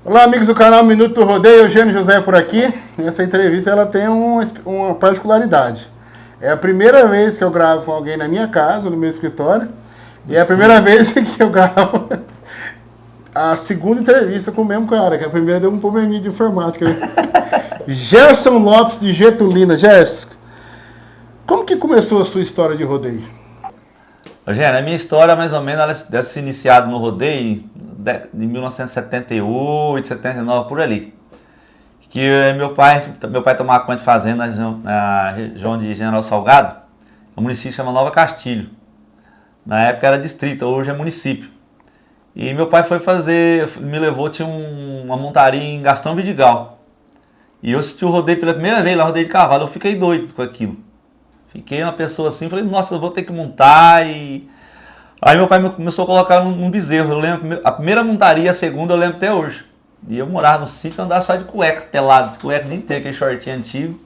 Olá, amigos do canal Minuto do Rodeio, Eugênio José por aqui. Essa entrevista ela tem uma particularidade. É a primeira vez que eu gravo com alguém na minha casa, no meu escritório, e é a primeira vez que eu gravo a segunda entrevista com o mesmo cara, que a primeira deu um probleminha de informática. Gerson Lopes de Getulina. Gerson, como que começou a sua história de rodeio? Eugênio, a minha história mais ou menos ela deve ser iniciada no rodeio de 1978, 79, por ali. Que meu pai tomava conta de fazenda na região de General Salgado, o município chama Nova Castilho. Na época era distrito, hoje é município. E meu pai me levou, tinha uma montaria em Gastão Vidigal. E eu assisti o rodeio pela primeira vez, lá rodeio de cavalo, eu fiquei doido com aquilo. Fiquei uma pessoa assim, falei, nossa, eu vou ter que montar e... Aí meu pai começou a colocar num bezerro, eu lembro, a primeira montaria, a segunda eu lembro até hoje. E eu morava no sítio, andava só de cueca, pelado, de cueca o dia inteiro, aquele shortinho antigo.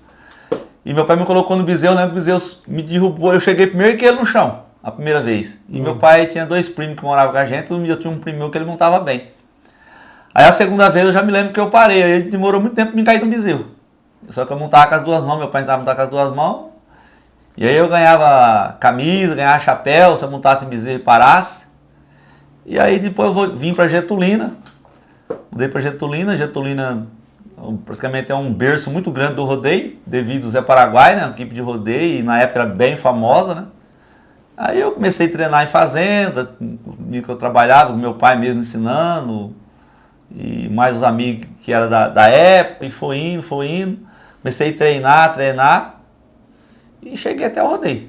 E meu pai me colocou no bezerro, eu lembro que o bezerro me derrubou, eu cheguei primeiro que ele no chão, a primeira vez. E meu pai tinha dois primos que moravam com a gente, e eu tinha um primo meu que ele montava bem. Aí a segunda vez eu já me lembro que eu parei, aí ele demorou muito tempo para me cair no bezerro. Só que eu montava com as duas mãos, meu pai tentava montar com as duas mãos. E aí eu ganhava camisa, ganhava chapéu, se eu montasse em bezerro e parasse. E aí depois eu vim para Getulina. Mudei para Getulina. Getulina praticamente é um berço muito grande do rodeio, devido ao Zé Paraguai, né? Uma equipe de rodeio, e na época era bem famosa, né? Aí eu comecei a treinar em fazenda, que eu trabalhava com meu pai mesmo ensinando, e mais os amigos que eram da época, e foi indo. Comecei a treinar. E cheguei até o rodeio.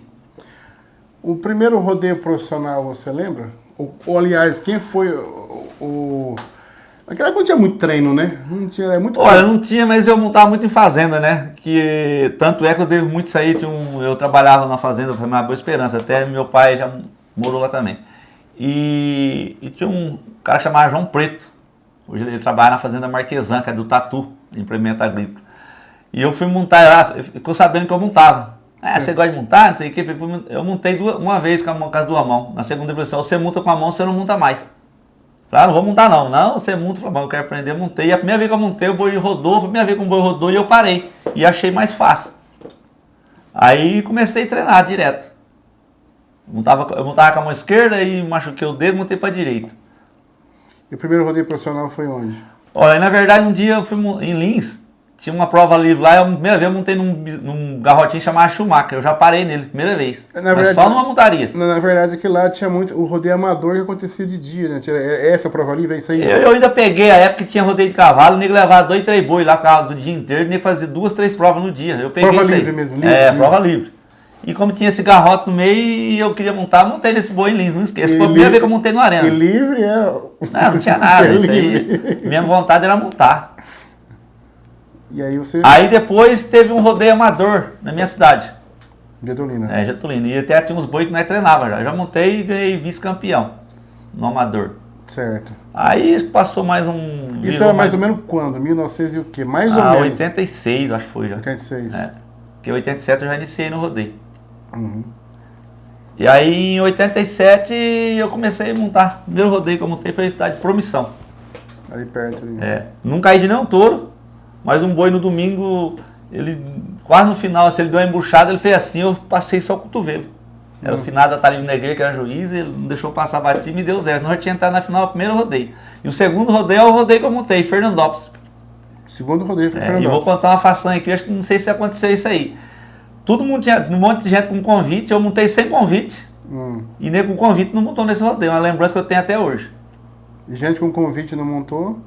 O primeiro rodeio profissional, você lembra? Ou aliás, quem foi o... Naquela época não tinha muito treino, né? Não tinha, era muito... Olha, não tinha, mas eu montava muito em fazenda, né? Que tanto é que eu devo muito sair. Eu trabalhava na fazenda, foi uma Boa Esperança. Até meu pai já morou lá também. E tinha um cara chamado João Preto. Hoje ele trabalha na fazenda Marquesan, que é do Tatu, de implemento agrícola. E eu fui montar lá, ficou sabendo que eu montava. Você gosta de montar? Não sei o que. Eu montei uma vez com as duas mãos. Na segunda pessoa, você monta com a mão, você não monta mais. Falei, não vou montar não. Não, você monta. Falei, eu quero aprender a montar. E a primeira vez que eu montei, o boi rodou. Foi a primeira vez que o boi rodou e eu parei. E achei mais fácil. Aí comecei a treinar direto. Eu montava com a mão esquerda e machuquei o dedo, montei para a direita. E o primeiro rodeio profissional foi onde? Olha, na verdade, um dia eu fui em Lins. Tinha uma prova livre lá, a primeira vez eu montei num garrotinho chamado Schumacher. Eu já parei nele, primeira vez. Mas só numa montaria. Na verdade, que lá tinha muito o rodeio amador que acontecia de dia, né? Essa prova livre, é isso aí? Eu ainda peguei a época que tinha rodeio de cavalo, o nego levava 2, 3 boi lá do dia inteiro, o nego fazia 2, 3 provas no dia. Eu peguei prova livre mesmo? Prova livre. E como tinha esse garrote no meio e eu queria montar, montei nesse boi em Lins, não esqueça. Foi a primeira vez que eu montei no Arena. E livre é... Não tinha nada, isso aí. Minha vontade era montar. E aí Aí depois teve um rodeio amador na minha cidade. Getulina. Getulina. E até tinha uns boi que nós treinava já. Já montei e ganhei vice-campeão no amador. Certo. Aí passou mais um... Isso era mais ou menos quando? 1900 e o quê? Mais ou menos? 86, acho que foi já. 86. Porque em 87 eu já iniciei no rodeio. Uhum. E aí em 87 eu comecei a montar. O primeiro rodeio que eu montei foi a cidade de Promissão. Ali perto. Ali. Não caí de nenhum touro. Mas um boi no domingo, ele quase no final, se ele deu uma embuchada, ele fez assim, eu passei só o cotovelo. Era o finado da Talib Negreira, que era juiz, ele não deixou passar batido e me deu 0. Nós já tinha entrado na final do primeiro rodeio. E o segundo rodeio é o rodeio que eu montei, Fernandópolis. Segundo rodeio foi Fernandópolis. E vou contar uma façanha aqui, acho que não sei se aconteceu isso aí. Todo mundo tinha um monte de gente com convite, eu montei sem convite. E nem com convite não montou nesse rodeio, uma lembrança que eu tenho até hoje. Gente com convite não montou?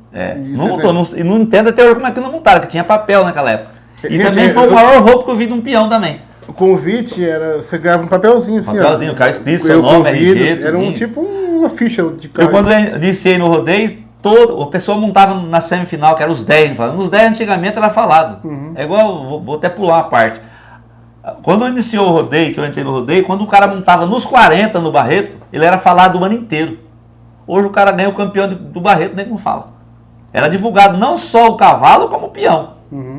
Não montou. E não entendo até hoje como é que não montaram, que tinha papel naquela época. E também foi o maior roubo que eu vi de um peão também. O convite era, você ganhava um papelzinho assim, papelzinho, cara escrito, seu nome, RG, era tipo uma ficha de carro. Eu quando iniciei no rodeio, a pessoa montava na semifinal, que era os 10, nos 10 antigamente era falado. É igual, vou até pular uma parte. Quando iniciou o rodeio, que eu entrei no rodeio, quando o cara montava nos 40 no Barreto, ele era falado o ano inteiro. Hoje o cara ganha o campeão do Barreto, nem como fala. Era divulgado não só o cavalo, como o peão.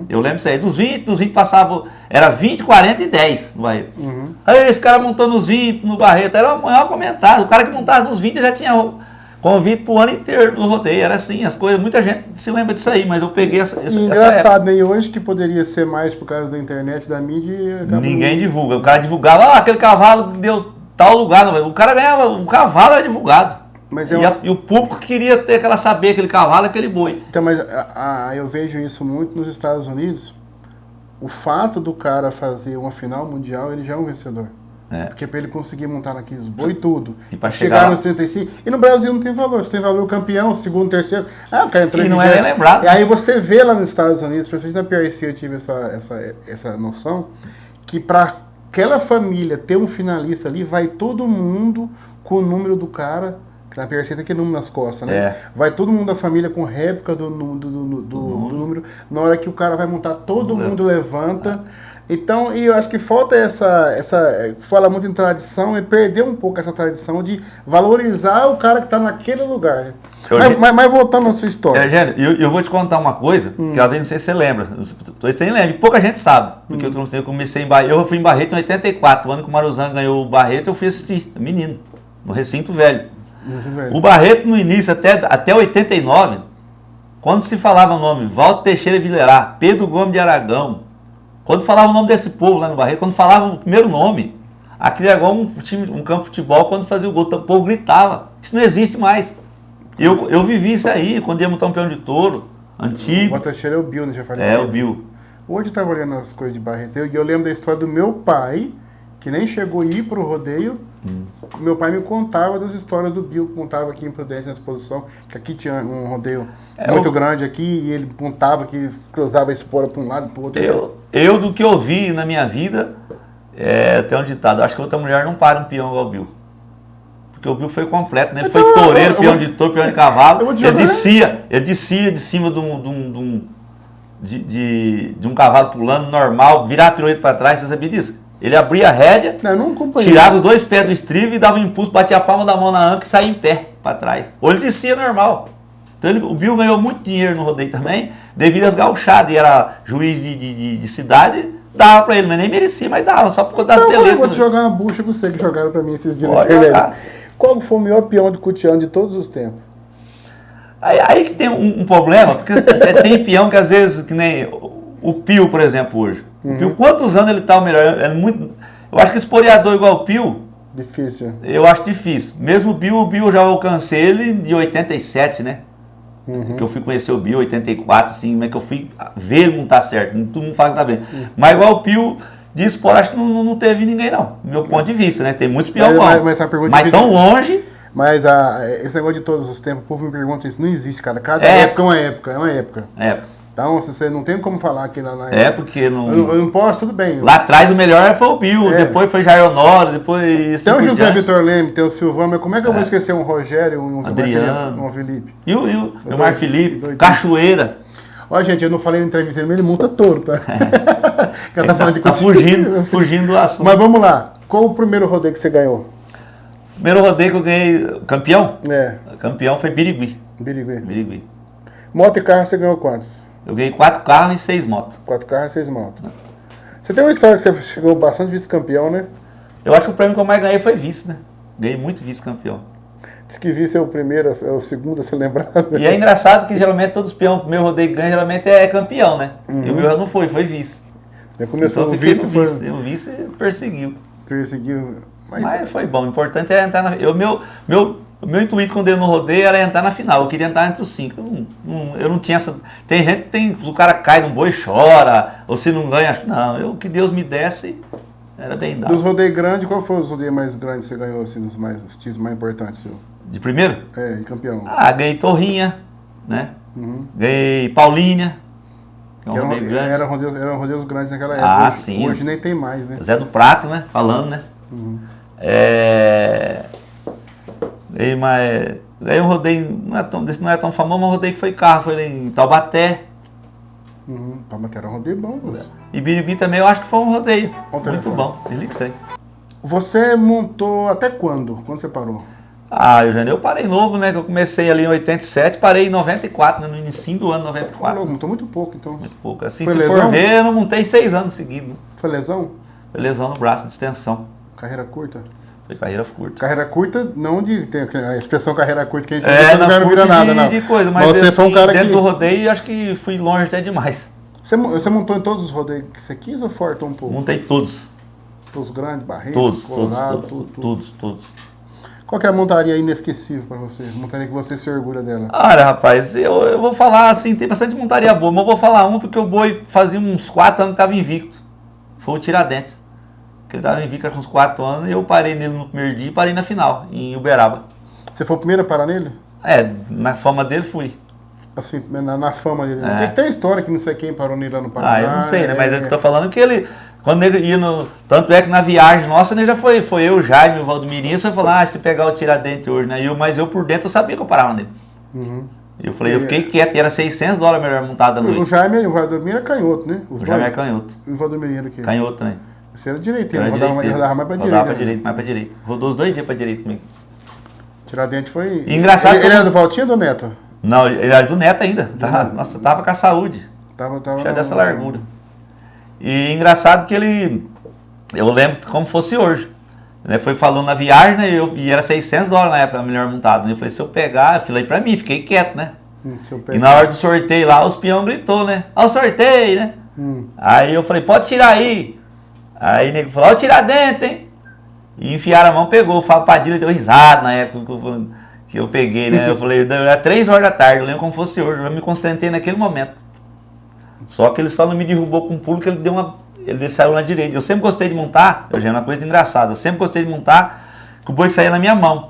Eu lembro isso aí. Dos 20 passava, era 20, 40 e 10 no Barreto. Aí esse cara montou nos 20 no Barreto, era o maior comentário. O cara que montava nos 20 já tinha convite pro ano inteiro do rodeio. Era assim, as coisas, muita gente se lembra disso aí, mas eu peguei essa engraçado, né? E hoje que poderia ser mais por causa da internet, da mídia... Ninguém divulga. O cara divulgava, aquele cavalo deu tal lugar. O cara ganhava, o cavalo era divulgado. Mas e o público queria ter saber aquele cavalo, aquele boi. Então, mas eu vejo isso muito nos Estados Unidos. O fato do cara fazer uma final mundial, ele já é um vencedor. Porque para ele conseguir montar naqueles boi tudo, e para chegar nos 35, e no Brasil não tem valor, você tem valor o campeão, segundo, terceiro, o cara entrou e não é nem lembrado. E aí você vê lá nos Estados Unidos, principalmente na PRC eu tive essa noção, que para aquela família ter um finalista ali, vai todo mundo com o número do cara, que na PRC tem aquele número nas costas, né? Vai todo mundo da família com réplica do número, na hora que o cara vai montar, todo mundo levanta. Então, e eu acho que falta fala muito em tradição, e perder um pouco essa tradição de valorizar o cara que está naquele lugar. Mas voltando à sua história. Eu vou te contar uma coisa, que às vezes não sei se você lembra. Você nem lembra, pouca gente sabe. Porque eu comecei em Barreto, eu fui em Barreto em 84, o ano que o Maruzan ganhou o Barreto, eu fui assistir, menino, no Recinto Velho. O Barreto no início, até 89, quando se falava o nome Walter Teixeira Vilerá, Pedro Gomes de Aragão, quando falava o nome desse povo lá no Barreto, quando falava o primeiro nome, aquilo era igual um campo de futebol, quando fazia o gol, o povo gritava. Isso não existe mais. Eu vivi isso aí, quando ia montar um peão de touro, antigo. O Teixeira é o Bill, né? Já faleceu. É, o Bill. Hoje eu estava olhando as coisas de Barreto, e eu lembro da história do meu pai, que nem chegou a ir pro rodeio. Meu pai me contava das histórias do Bill, que montava aqui em Prudente na exposição, que aqui tinha um rodeio muito grande aqui, e ele montava que cruzava a espora para um lado e para o outro. Eu, do que eu vi na minha vida, tem um ditado, acho que outra mulher não para um peão igual o Bill. Porque o Bill foi completo, né? Ele foi toureiro, peão de touro, peão de cavalo. Ele descia de cima de um cavalo pulando normal, virar a pirueta para trás, você sabia disso? Ele abria a rédea, tirava os dois pés do estribo e dava um impulso, batia a palma da mão na anca e saía em pé para trás. Ou ele descia normal. Então o Bill ganhou muito dinheiro no rodeio também, devido às gauchadas. E era juiz de cidade, dava para ele, mas nem merecia, mas dava, só por conta das belezas. Eu vou te jogar uma bucha com você que jogaram para mim esses dias na internet. Qual foi o melhor peão de cutiano de todos os tempos? Aí que tem um problema, porque tem peão que às vezes, que nem o Pio, por exemplo, hoje. O Pio, quantos anos ele está o melhor? Eu acho que esporeador igual o Pio... Difícil. Eu acho difícil. Mesmo o Bill eu já alcancei ele de 87, né? Que eu fui conhecer o Bill em 84, assim, mas que eu fui ver ele não tá certo. Todo mundo fala que tá bem. Mas igual o Pio de esporte, acho que não teve ninguém, não. Do meu ponto de vista, né? Tem muitos peão bons. Mas tão longe... Mas esse negócio de todos os tempos, o povo me pergunta isso, não existe, cara. Cada época é uma época. Então, se você não tem como falar aqui na época. Porque não... Eu não posso, tudo bem. Lá atrás o melhor foi o Bill, depois foi Jair Honório, depois... Tem o José Vitor Leme, tem o Silvano, mas como é que eu vou esquecer um Rogério, um Adriano, um Felipe? E o Mar Felipe, Cachoeira. Ó, gente, eu não falei na entrevista, ele monta touro, tá? Ele tá falando de fugindo do assunto. Mas vamos lá, qual o primeiro rodeio que você ganhou? Primeiro rodeio que eu ganhei, campeão? Campeão foi Birigui. Moto e carro você ganhou quantos? Eu ganhei 4 carros e 6 motos. 4 carros e 6 motos. Você tem uma história que você chegou bastante vice-campeão, né? Eu acho que o prêmio que eu mais ganhei foi vice, né? Ganhei muito vice-campeão. Diz que vice é o primeiro, é o segundo a ser lembrado. E é engraçado que geralmente todos os peões do meu rodeio que ganha, geralmente é campeão, né? E o meu já não foi vice. Começou então, o vice, o vice perseguiu. Mas foi bom. O importante é entrar na... O meu intuito quando eu no rodeio era entrar na final. Eu queria entrar entre os 5. Eu não tinha essa... Tem gente que o cara cai num boi e chora, ou se não ganha... Não, que Deus me desse, era bem dado. Dos rodeios grandes, qual foi os rodeios mais grandes que você ganhou, assim, os títulos mais importantes seu? De primeiro? De campeão. Ganhei Torrinha, né? Ganhei Paulinha. Eram rodeios grandes naquela época. Sim. Hoje nem tem mais, né? Zé do Prato, né? Falando, né? Ganhei um rodeio, desse não é tão famoso, mas um rodeio que foi carro, foi em Taubaté. Taubaté era um rodeio bom, você. E Birigui também eu acho que foi um rodeio muito bom. Você montou até quando? Quando você parou? Eu parei novo, né? Que eu comecei ali em 87, parei em 94, né, no início do ano 94. Montou muito pouco, então. Muito pouco. Assim, se for ver, eu não montei 6 anos seguidos. Foi lesão? Foi lesão no braço de extensão. Carreira curta? Foi carreira curta. Carreira curta, não de... Tem a expressão carreira curta que a gente não vira nada, não. De coisa, mas você foi um cara dentro que... do rodeio, acho que fui longe até demais. Você montou em todos os rodeios que você quis ou fortou um pouco? Montei todos. Todos grandes, Barretos, Colorado, Todos. Qual que é a montaria inesquecível pra você? Montaria que você se orgulha dela? Olha, rapaz, eu vou falar assim, tem bastante montaria boa, mas eu vou falar uma porque o boi fazia uns 4 anos que estava invicto. Foi o Tiradentes. Ele estava invicto com uns 4 anos e eu parei nele no primeiro dia e parei na final, em Uberaba. Você foi o primeiro a parar nele? Na fama dele fui. Assim, na fama dele. Tem que ter história que não sei quem parou nele lá no Paraná. Eu não sei, né? Mas eu tô falando que ele... Quando ele ia no... Tanto é que na viagem nossa, ele já foi eu, o Jaime, o Valdomirinho, foi falar, se pegar o Tiradentes hoje, né? Mas eu por dentro eu sabia que eu parava nele. Eu falei, eu fiquei quieto, e era $600 a melhor montada da noite. O Jaime e o Valdomirinho era canhoto, né? O Jaime era canhoto. E o Valdomirinho era o quê? Canhoto também. Você era direito, ele rodava mais pra direita. Rodava mais pra direita. Rodou os 2 dias pra direita comigo. Tiradentes foi... E engraçado... Ele era do Valtinho ou do Neto? Não, ele era do Neto ainda. Nossa, tava com a saúde. Tava já dessa largura. E engraçado que ele... Eu lembro como fosse hoje. Né? Foi falando na viagem, né? E era $600 na época, a melhor montada. Né? Eu falei, se eu pegar... Eu falei pra mim, fiquei quieto, né? E na hora do sorteio lá, os peão gritou, né? Ó o sorteio, né? Aí eu falei, pode tirar aí. Aí o nego falou, ó o Tiradentes, hein? E enfiaram a mão, pegou. O Fábio Padilha deu risada na época que eu peguei, né? Eu falei, era 3 horas da tarde, eu lembro como fosse hoje. Eu me concentrei naquele momento. Só que ele só não me derrubou com um pulo, que ele saiu na direita. Eu sempre gostei de montar, eu já é uma coisa engraçada, eu sempre gostei de montar que o boi saía na minha mão.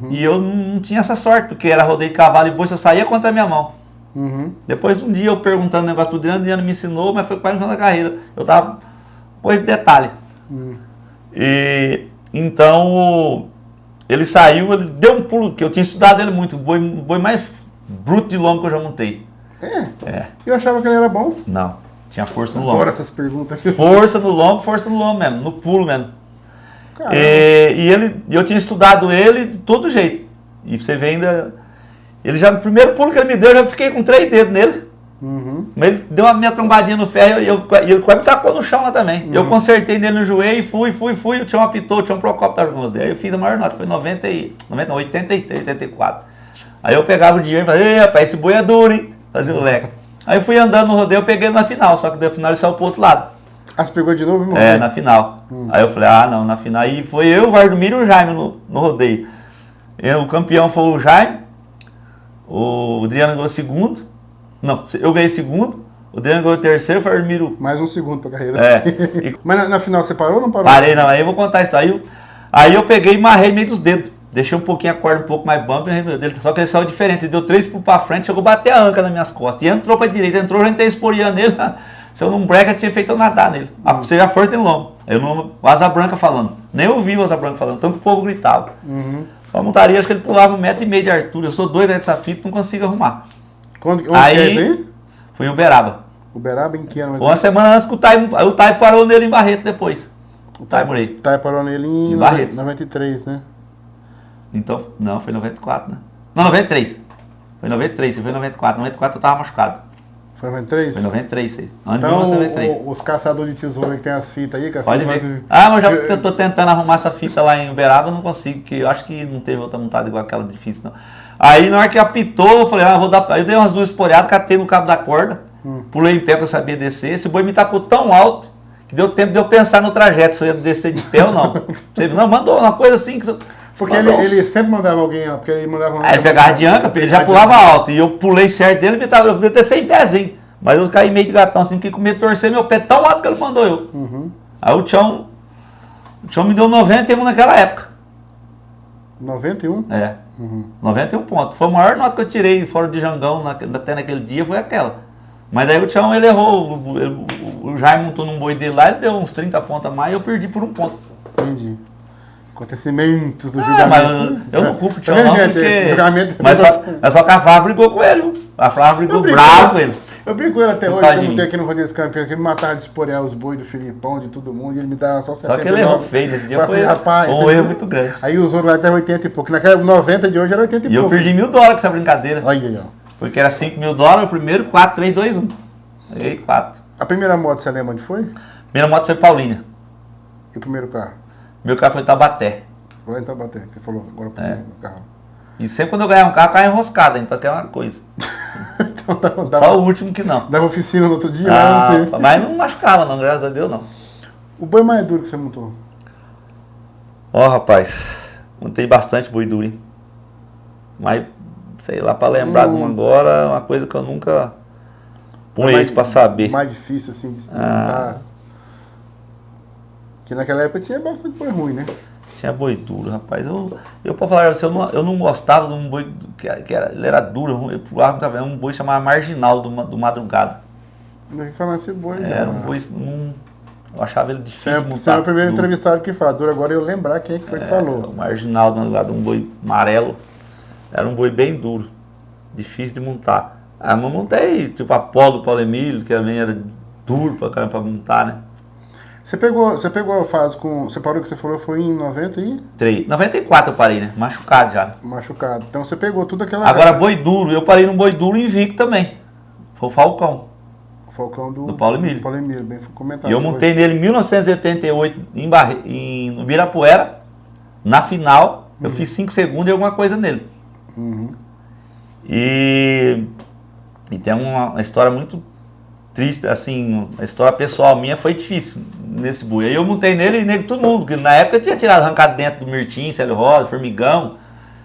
E eu não tinha essa sorte, porque era rodeio de cavalo e boi, só saía contra a minha mão. Depois um dia eu perguntando o negócio do Adriano me ensinou, mas foi quase no final da carreira. Eu tava coisa de detalhe. E então ele saiu, ele deu um pulo, que eu tinha estudado ele muito, o boi mais bruto de lombo que eu já montei. Eu achava que ele era bom. Não, tinha força no lombo. Adoro essas perguntas. Força no lombo mesmo, no pulo mesmo. Eu tinha estudado ele de todo jeito. E você vê ainda... Ele já, no primeiro pulo que ele me deu, eu já fiquei com 3 dedos nele. Mas ele deu uma minha trombadinha no ferro e ele quase me tacou no chão lá também. Eu consertei nele no joelho e fui. O Tião apitou, o Tião Procópio tava junto. Aí eu fiz a maior nota, foi 83, 84. Aí eu pegava o dinheiro e falei, ei rapaz, esse boi é duro, hein? Fazia o leque. Aí eu fui andando no rodeio, eu peguei ele na final, só que na final ele saiu pro outro lado. Ah, você pegou de novo? Na final. Aí eu falei, não, na final. Aí foi eu, o Valdomiro e o Jaime no rodeio. O campeão foi o Jaime, o Adriano ganhou segundo. Não, eu ganhei segundo, o Adriano ganhou terceiro, o Valdomiro... Mais um segundo pra carreira. Mas na final você parou ou não parou? Parei, não, aí eu vou contar isso. Aí eu peguei e marrei meio dos dedos. Deixei um pouquinho a corda um pouco mais bamba, só que ele saiu diferente. Ele deu 3 pulos pra frente, chegou a bater a anca nas minhas costas. E entrou pra direita, eu já entrei esporeando nele. Se eu não breca, eu tinha feito eu nadar nele. Você já foi, tem lombo. O Asa Branca falando. Nem ouvi o Asa Branca falando, tanto que o povo gritava. A montaria, acho que ele pulava 1,5 m de altura. Eu sou doido dessa fita, não consigo arrumar. Onde é isso aí? Foi em Uberaba. Uberaba em que ano? Uma semana antes que o Tai parou nele em Barreto depois. O Tai Murray. O Tai parou nele em 93, né? Então, não, foi 94, né? Não, 93. Foi 93, você foi em 94. 94 eu tava machucado. Foi 93? Foi 93, sei. Então, os caçadores de tesouro que tem as fitas aí, que pode ver. Mas eu tô tentando arrumar essa fita lá em Uberaba, eu não consigo, porque eu acho que não teve outra montada igual aquela difícil, não. Aí, na hora que apitou, eu falei, vou dar... Aí eu dei umas 2 esporeadas, catei no cabo da corda, pulei em pé, que eu sabia descer. Esse boi me tacou tão alto, que deu tempo de eu pensar no trajeto, se eu ia descer de pé ou não. Não, mandou uma coisa assim que... Porque ele sempre mandava alguém, porque ele mandava... Ele pegava de anca, ele já pulava alto. E eu pulei certo dele, eu devia ter 100 pezinho. Mas eu caí meio de gatão assim, porque com medo de torcer meu pé tão alto que ele mandou eu. Aí o Tião me deu 91 naquela época. 91? 91 pontos. Foi a maior nota que eu tirei fora de Jangão até naquele dia, foi aquela. Mas daí o Tião, ele errou. O Jaime montou num boi dele lá, ele deu uns 30 pontos a mais e eu perdi por 1 ponto. Entendi. Acontecimentos do julgamento. Mas eu não culpo o Tião, não, gente, porque... Julgamento... Mas só que a Flávia brigou com ele, viu? A Flávia brigou bravo com ele. Eu brinco com ele até hoje, como tem aqui no Rodeio dos Campeões, que ele me matava de esporear os bois do Filipão, de todo mundo, e ele me dava só 70. Só que ele errou feio, esse dia foi um erro muito grande. Aí os outros lá até 80 e pouco, naquela 90 de hoje era 80 e pouco. E eu perdi $1.000 com essa brincadeira. Olha aí, ó. Porque era $5.000, o primeiro, 4, 3, 2, 1. Aí, 4. A primeira moto, você lembra onde foi? A primeira moto foi Paulínia. E o primeiro carro? Meu carro foi Taubaté. Lá em Taubaté, que você falou agora para o carro. E sempre quando eu ganhava um carro enroscado, hein, pra ter uma coisa. Então, Só o último que não. Dava oficina no outro dia, né? Você... Mas não machucava não, graças a Deus não. O boi mais duro que você montou? Ó, rapaz, montei bastante boi duro, hein? Mas, sei lá, pra lembrar de um agora, é uma coisa que eu nunca ponho isso pra saber. Mais difícil, assim, de montar. Porque naquela época tinha bastante boi ruim, né? Tinha boi duro, rapaz. Eu pra falar assim, eu não gostava de um boi ele era duro, eu pulava também, um boi chamado Marginal do Madrugado. Eu ia falar esse boi já. Era um boi, eu achava ele difícil de montar. Você é o primeiro entrevistado que fala, duro agora eu lembrar quem é que foi que falou. O Marginal do Madrugado, um boi amarelo, era um boi bem duro, difícil de montar. Mas eu montei, tipo Apolo do Paulo Emílio, que também era duro pra caramba pra montar, né? Você pegou a fase com... Você parou que você falou foi em 93? 94 eu parei, né? Machucado já. Machucado. Então você pegou tudo aquela... Agora boi duro, eu parei num boi duro invicto também. Foi o Falcão. O Falcão do Paulo Emílio. Paulo Emílio, bem comentado. E eu montei nele em 1988 no Ibirapuera. Na final, eu fiz 5 segundos e alguma coisa nele. E tem uma história muito triste, assim, a história pessoal minha foi difícil nesse boi. Aí eu montei nele e nego todo mundo, porque na época eu tinha tirado arrancado dentro do Mirtim, Célio Rosa, Formigão.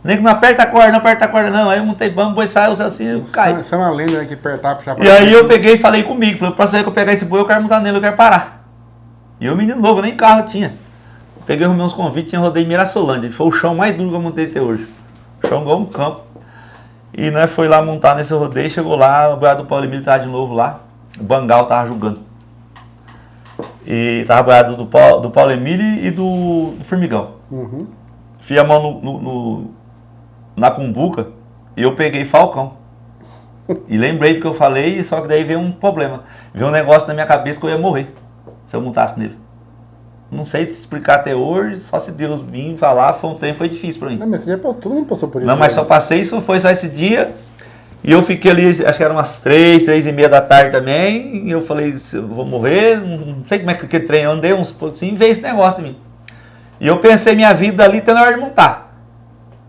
Nego não aperta a corda, não. Aí eu montei bambu, o boi saiu assim, eu caí. Isso é uma lenda, né, que apertar, puxar pra E aí eu peguei e falei comigo, falei, próxima vez que eu pegar esse boi eu quero montar nele, eu quero parar. E eu menino novo, nem carro tinha. Peguei os meus convites, tinha rodei em Mirassolândia, foi o chão mais duro que eu montei até hoje. Chão igual um campo. E nós foi lá montar nesse rodeio, chegou lá, o boiado do Paulo Emílio tava de novo lá. O Bangal tava jogando. E tava boiado do Paulo Emílio e do Formigão. Fiz a mão na cumbuca e eu peguei Falcão. E lembrei do que eu falei, só que daí veio um problema. Veio um negócio na minha cabeça que eu ia morrer se eu montasse nele. Não sei te explicar até hoje, só se Deus vir falar, foi um tempo, foi difícil pra mim. Não, mas você já passou, todo mundo passou por isso. Não, mas só passei, isso foi só esse dia. E eu fiquei ali, acho que eram umas 3h30 da tarde também. E eu falei, eu vou morrer, não sei como é que aquele trem, eu andei uns poucos assim e veio esse negócio de mim. E eu pensei minha vida ali até na hora de montar.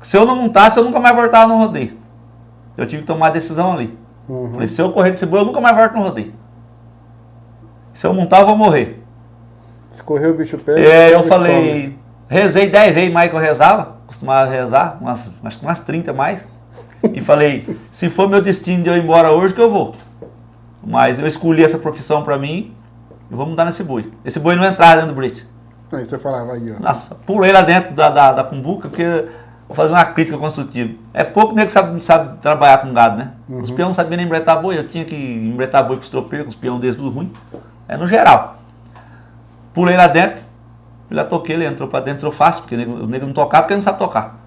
Se eu não montasse, eu nunca mais voltava no rodeio. Eu tive que tomar a decisão ali. Falei, se eu correr desse boi, eu nunca mais volto no rodeio. Se eu montar, eu vou morrer. Se correr o bicho pega. Eu falei, rezei 10 vezes mais que eu rezava, costumava rezar, acho que umas 30 mais. E falei, se for meu destino de eu ir embora hoje, que eu vou. Mas eu escolhi essa profissão pra mim e vou mudar nesse boi. Esse boi não entrava dentro do brete. Aí você falava aí, ó. Nossa, pulei lá dentro da cumbuca, porque vou fazer uma crítica construtiva. É pouco nego que sabe trabalhar com gado, né? Os peões não sabiam nem embretar boi, eu tinha que embretar boi com os tropeiros, com os peões deles, tudo ruim. É no geral. Pulei lá dentro, já toquei, ele entrou pra dentro, entrou fácil, porque o nego não tocava porque ele não sabe tocar.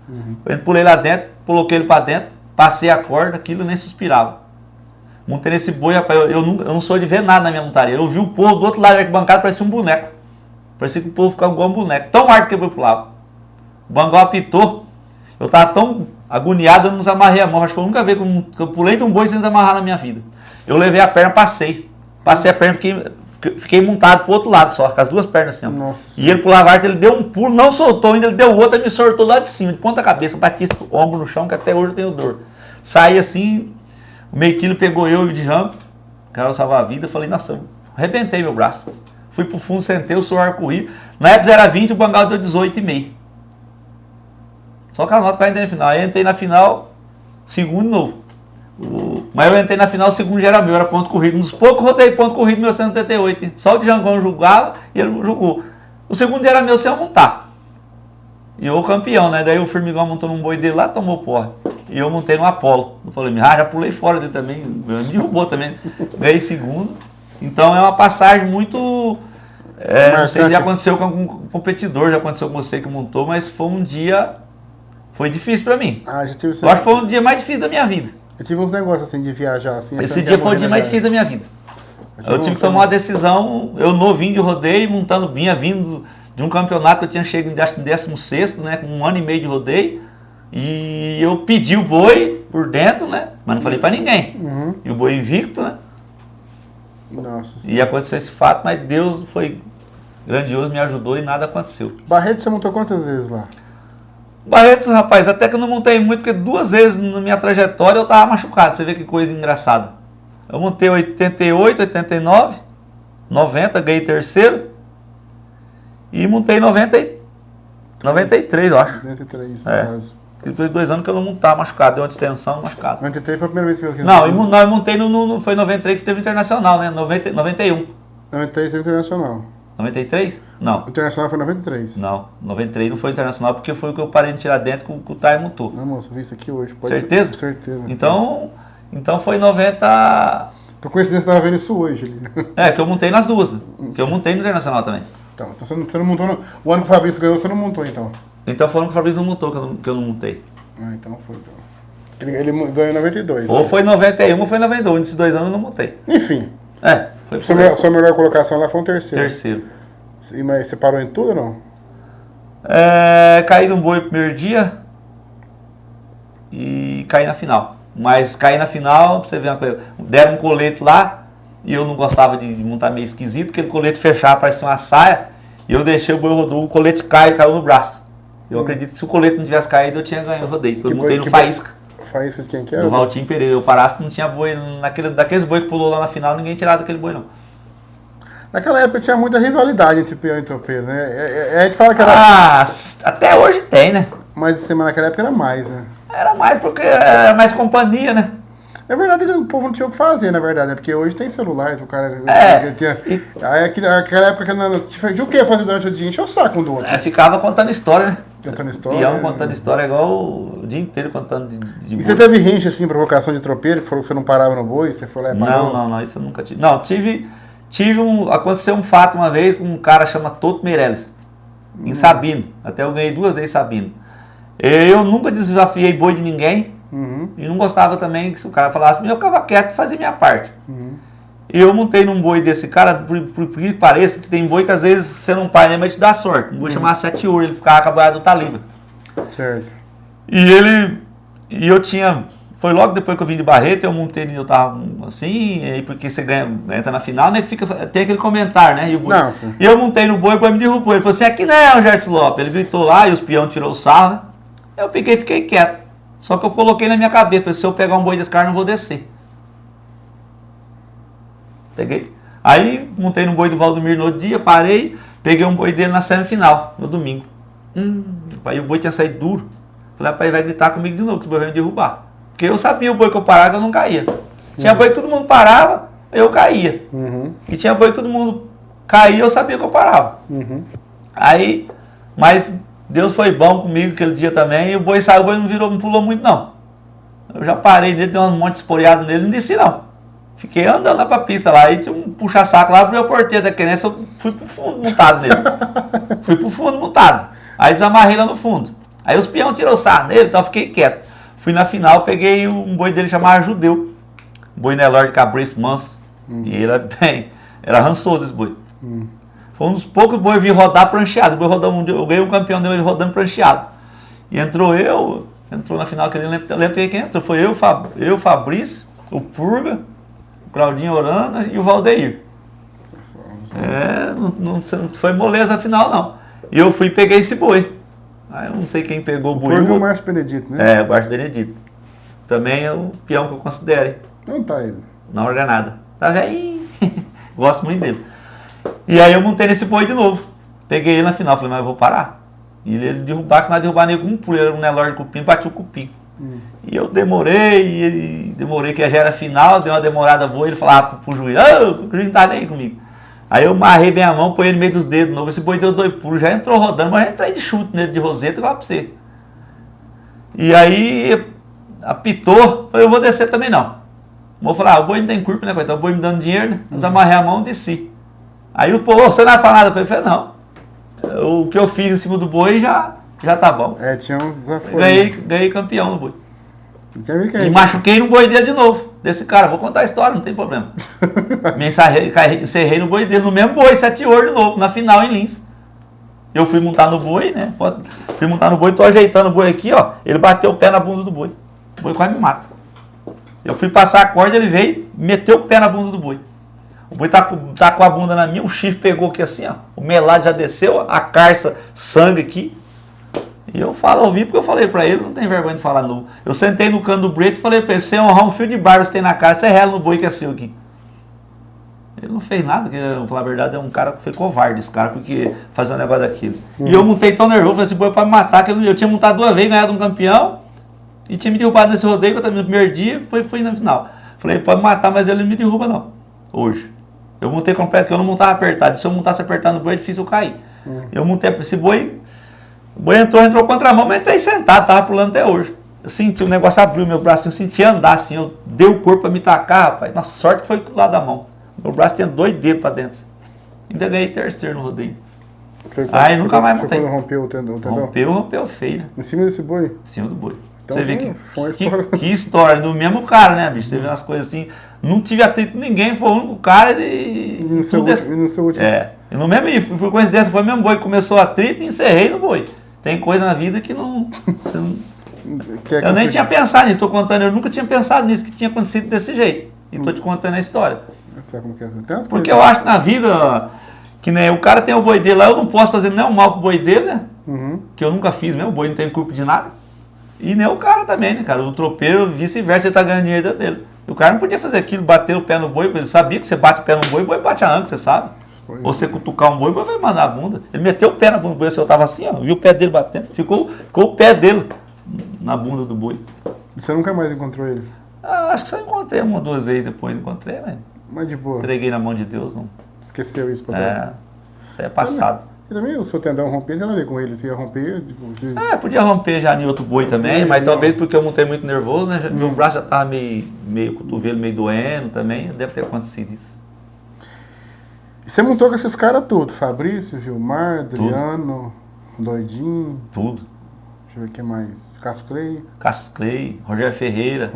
Eu pulei lá dentro, coloquei ele pra dentro, passei a corda, aquilo nem suspirava. Montei nesse boi, rapaz, eu não sou de ver nada na minha montaria. Eu vi o povo do outro lado da arquibancada, parecia um boneco. Parecia que o povo ficava igual um boneco, tão alto que o boi pulava. O Bangal apitou, eu tava tão agoniado, eu não desamarrei a mão. Acho que eu nunca vi que eu pulei de um boi sem desamarrar na minha vida. Eu levei a perna, passei a perna, fiquei montado pro outro lado só, com as duas pernas assim, ó. Nossa, e ele pulava arte, ele deu um pulo, não soltou ainda, ele deu outro, ele me soltou lá de cima, de ponta cabeça, bati esse ombro no chão, que até hoje eu tenho dor. Saí assim, o meio quilo pegou eu e o de rampo, quero salvar a vida, falei, nossa, eu arrebentei meu braço. Fui pro fundo, sentei, o suor corria. Na época era 20, o Bangal deu 18,5. Só que a nota que eu entrei na final. Aí eu entrei na final, segundo de novo. Mas eu entrei na final, o segundo já era meu, era ponto corrido. Um dos poucos rodei ponto corrido em 1978. Hein? Só o Djangão julgava e ele julgou. O segundo já era meu sem eu montar. E eu campeão, né? Daí o Formigão montou num boi dele lá, tomou porra. E eu montei no Apolo. Eu falei, já pulei fora dele também. Me derrubou também. Ganhei segundo. Então é uma passagem muito... não sei se já aconteceu com algum competidor, já aconteceu com você que montou, mas foi um dia... Foi difícil pra mim. Já tive eu acho que foi um dia mais difícil da minha vida. Eu tive uns negócios assim de viajar assim. Esse dia foi o dia mais difícil da minha vida. Eu tive que tomar uma decisão, eu novinho de rodeio, vinha vindo de um campeonato que eu tinha chegado em 16º, né, com 1 ano e meio de rodeio. E eu pedi o boi por dentro, né, mas não falei pra ninguém. E o boi invicto, né. Nossa. E aconteceu esse fato, mas Deus foi grandioso, me ajudou e nada aconteceu. Barreto você montou quantas vezes lá? Barretos, rapaz, até que eu não montei muito, porque 2 vezes na minha trajetória eu tava machucado. Você vê que coisa engraçada. Eu montei 88, 89, 90, ganhei terceiro. E montei 93, eu acho. 93, no caso. Depois de 2 anos que eu não montava machucado, deu uma distensão machucado. 93 foi a primeira vez que eu fiz. Não, eu montei foi 93 que teve internacional, né? 91. 93 foi internacional. 93? Não. O internacional foi 93. Não, 93 não foi internacional porque foi o que eu parei de tirar dentro que o Thay montou. Não, moço, eu vi isso aqui hoje. Certeza? Com certeza. Então foi 90. Por coincidência, eu tava vendo isso hoje ali. Que eu montei nas duas. Que eu montei no internacional também. Então você não montou. O ano que o Fabrício ganhou, você não montou então? Então foi o ano que o Fabrício não montou que eu não montei. Então foi. Ele ganhou em 92. Ou né? foi 91 ou foi 92. Nesses 2 anos eu não montei. Enfim. Foi Sua melhor colocação lá foi um terceiro. terceiro. Mas você parou em tudo ou não? Caí no boi no primeiro dia e caí na final. Mas caí na final, pra você ver uma coisa, deram um colete lá e eu não gostava de montar meio esquisito, aquele colete fechava, parecia uma saia, e eu deixei o boi rodou, o colete caiu no braço. Eu acredito que se o colete não tivesse caído, eu tinha ganho o rodeio, porque eu montei no Faísca. Faísca de quem que era? Do Valtinho Pereira. Eu parasse, não tinha boi, daqueles boi que pulou lá na final, ninguém tirava daquele boi não. Naquela época tinha muita rivalidade entre peão e tropeiro, né? A gente fala que era... Até hoje tem, né? Mas naquela época era mais, né? Era mais porque era mais companhia, né? É verdade que o povo não tinha o que fazer, na verdade, né? Porque hoje tem celular, o cara... Aquela época que o que fazer durante o dia? Encheu o saco um do outro. Ficava contando história, né? Contando história. Peão contando história igual o dia inteiro contando de E boi. você teve rincha, assim, provocação de tropeiro, que falou que você não parava no boi, você foi lá e parou? Não, isso eu nunca tive. Não, aconteceu um fato uma vez com um cara chama Toto Meirelles, em Sabino. Até eu ganhei 2 vezes Sabino. Eu nunca desafiei boi de ninguém. E não gostava também que se o cara falasse, eu ficava quieto e fazia minha parte. E eu montei num boi desse cara, por que pareça, que tem boi que às vezes você não pai, né, mas te dá sorte. Um boi chamado 7 Ouro, ele ficava com a boiada do Taliba. Certo. E eu tinha, foi logo depois que eu vim de Barreto, eu montei, eu tava assim, aí porque você entra na final, né, tem aquele comentário, né, e eu montei no boi, o boi me derrubou, ele falou assim, aqui não é o Gerson Lopes, ele gritou lá, e os peão tirou o sarro, né, eu peguei e fiquei quieto. Só que eu coloquei na minha cabeça, falei, se eu pegar um boi desse cara, não vou descer. Peguei. Aí montei no boi do Valdomiro no outro dia, parei, peguei um boi dele na semifinal, no domingo. Aí o boi tinha saído duro. Falei, rapaz, ele vai gritar comigo de novo, que esse boi vai me derrubar. Porque eu sabia o boi que eu parava que eu não caía. Tinha boi que todo mundo parava, eu caía. E tinha boi que todo mundo caía, eu sabia que eu parava. Aí, mas Deus foi bom comigo aquele dia também, e o boi saiu, o boi não pulou muito não. Eu já parei nele, dei um monte de esporeado nele, não desci não. Fiquei andando lá pra pista lá, aí tinha um puxa-saco lá, abriu a porteira da querência, eu fui pro fundo montado nele. Fui pro fundo montado. Aí desamarrei lá no fundo. Aí os peão tirou o sarro nele, então eu fiquei quieto. Fui na final, peguei um boi dele chamado Judeu. Um boi Nelore de cabriço manso. E ele era rançoso esse boi. Foi um dos poucos boi que eu vi rodar prancheado. O boi rodando, eu ganhei um campeão dele rodando prancheado. E entrou na final, que eu lembro quem entrou. Foi eu, Fabrício, o Purga, o Claudinho Orana e o Valdeir. Não foi moleza a final não. E eu fui e peguei esse boi. Aí eu não sei quem pegou o boi. Purga é o Márcio Benedito, né? O Márcio Benedito. Também é o peão que eu considero. Não tá ele. Não organada. Tá velhinho. Gosto muito dele. E aí eu montei nesse boi de novo. Peguei ele na final, falei, mas eu vou parar. E ele derrubar, que não vai derrubar nem com um pulo, era um Nelore de cupim, bati o cupim. E eu demorei, que já era final, deu uma demorada boa, ele falava pro juiz, o juiz não tá nem comigo. Aí eu marrei bem a mão, põe ele no meio dos dedos de novo, esse boi deu 2 pulos, já entrou rodando, mas já entrei de chute nele de roseta, igual pra você. E aí apitou, falei, eu vou descer também não. Vou falar, o boi não tem curva, né, coitado, o boi me dando dinheiro, né? Mas amarrei a mão e desci. Aí o povo, você não vai falar nada, eu falei, não. O que eu fiz em cima do boi já tá bom. Tinha uns desafios. Ganhei campeão no boi. E machuquei no boi dele de novo. Desse cara, vou contar a história, não tem problema. Me encerrei no boi dele, no mesmo boi, 7 Ouro de novo, na final em Lins. Eu fui montar no boi, né? Fui montar no boi, tô ajeitando o boi aqui, ó. Ele bateu o pé na bunda do boi. O boi quase me mata. Eu fui passar a corda, ele veio, meteu o pé na bunda do boi. O boi tá com a bunda na minha, o chifre pegou aqui assim, ó. O melado já desceu, a carça, sangue aqui. E eu falo, ouvi porque eu falei pra ele, não tem vergonha de falar não. Eu sentei no cano do breto e falei pra ele, você honrar um fio de barba que você tem na casa, você rela no boi que é seu aqui. Ele não fez nada, porque, pra falar a verdade, é um cara que foi covarde, esse cara, porque fazer um negócio daquilo. E eu montei tão nervoso, falei, esse boi pra me matar, que eu tinha montado 2 vezes, ganhado um campeão, e tinha me derrubado nesse rodeio, que eu também no primeiro dia, foi na final. Falei, pode me matar, mas ele não me derruba não, hoje. Eu montei completo, porque eu não montava apertado, se eu montasse apertado no boi, é difícil eu cair. Eu montei esse boi, o boi entrou contra a mão, mas entrei sentado, tava pulando até hoje. Eu senti, o negócio abriu meu braço, eu senti andar assim, eu dei o corpo pra me tacar, rapaz. Nossa, sorte que foi do lado da mão. Meu braço tinha 2 dedos pra dentro. Ainda ganhei terceiro no rodeio. Aí nunca mais montei. Foi quando rompeu o tendão? Rompeu feio, né? Em cima desse boi? Em cima do boi. Então, você vê que história, do mesmo cara, né, bicho? Você vê umas coisas assim, não tive atrito com ninguém, foi o único cara e no seu último. E no mesmo, por coincidência, foi o mesmo boi que começou a atrito e encerrei no boi. Tem coisa na vida que não... eu nem tinha pensado nisso, tô contando, eu nunca tinha pensado nisso, que tinha acontecido desse jeito. E tô te contando a história. Sabe como que é? Porque eu acho que na vida, que nem o cara tem o boi dele lá, eu não posso fazer nenhum mal pro boi dele, né? Que eu nunca fiz mesmo, o boi não tem culpa de nada. E nem o cara também, né, cara? O tropeiro, vice-versa, ele tá ganhando dinheiro dele. E o cara não podia fazer aquilo, bater o pé no boi, ele sabia que você bate o pé no boi, o boi bate a anca, você sabe. Ou você cutucar um boi, o boi vai mandar a bunda. Ele meteu o pé na bunda do boi, eu tava assim, ó, viu o pé dele batendo, ficou o pé dele na bunda do boi. E você nunca mais encontrou ele? Ah, acho que só encontrei 1 ou 2 vezes depois, encontrei, mas... Mas de boa. Entreguei na mão de Deus, não. Esqueceu isso pra trás? Isso aí é passado. E também o seu tendão romper, já ver com ele, se ia romper... Podia romper já em outro boi também, mas talvez porque eu montei muito nervoso, né? Meu braço já tava meio cotovelo, meio doendo também, deve ter acontecido isso. E você montou com esses caras tudo? Fabrício, Gilmar, Adriano, Doidinho... Tudo. Deixa eu ver o que mais. Cássio Clay, Rogério Ferreira.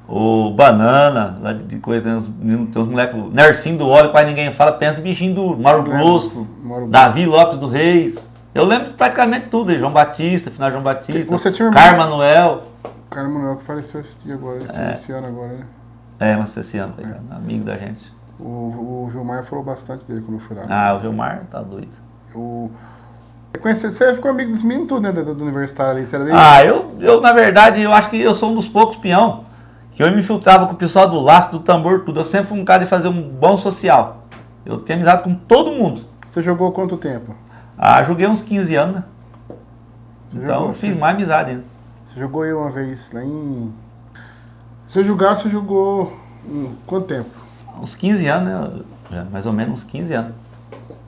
O Banana, lá de coisa, tem uns moleques, Nercinho do Óleo, quase ninguém fala, pensa no bichinho do Mauro Brosco, Davi Lopes do Reis. Eu lembro praticamente tudo, João Batista, final João Batista, Carlos Manuel. Carlos Manuel que faleceu esse ano agora, né? Mas esse ano, amigo da gente. O Gilmar falou bastante dele quando eu fui lá. O Gilmar tá doido. Você ficou amigo dos meninos tudo, né, do universitário ali? Você era eu na verdade, eu acho que eu sou um dos poucos peão que eu me infiltrava com o pessoal do laço, do tambor, tudo. Eu sempre fui um cara de fazer um bom social. Eu tenho amizade com todo mundo. Você jogou quanto tempo? Joguei uns 15 anos, né? Então fiz mais amizade ainda. Você jogou aí uma vez lá em... você jogou quanto tempo? Uns 15 anos, né? Mais ou menos uns 15 anos.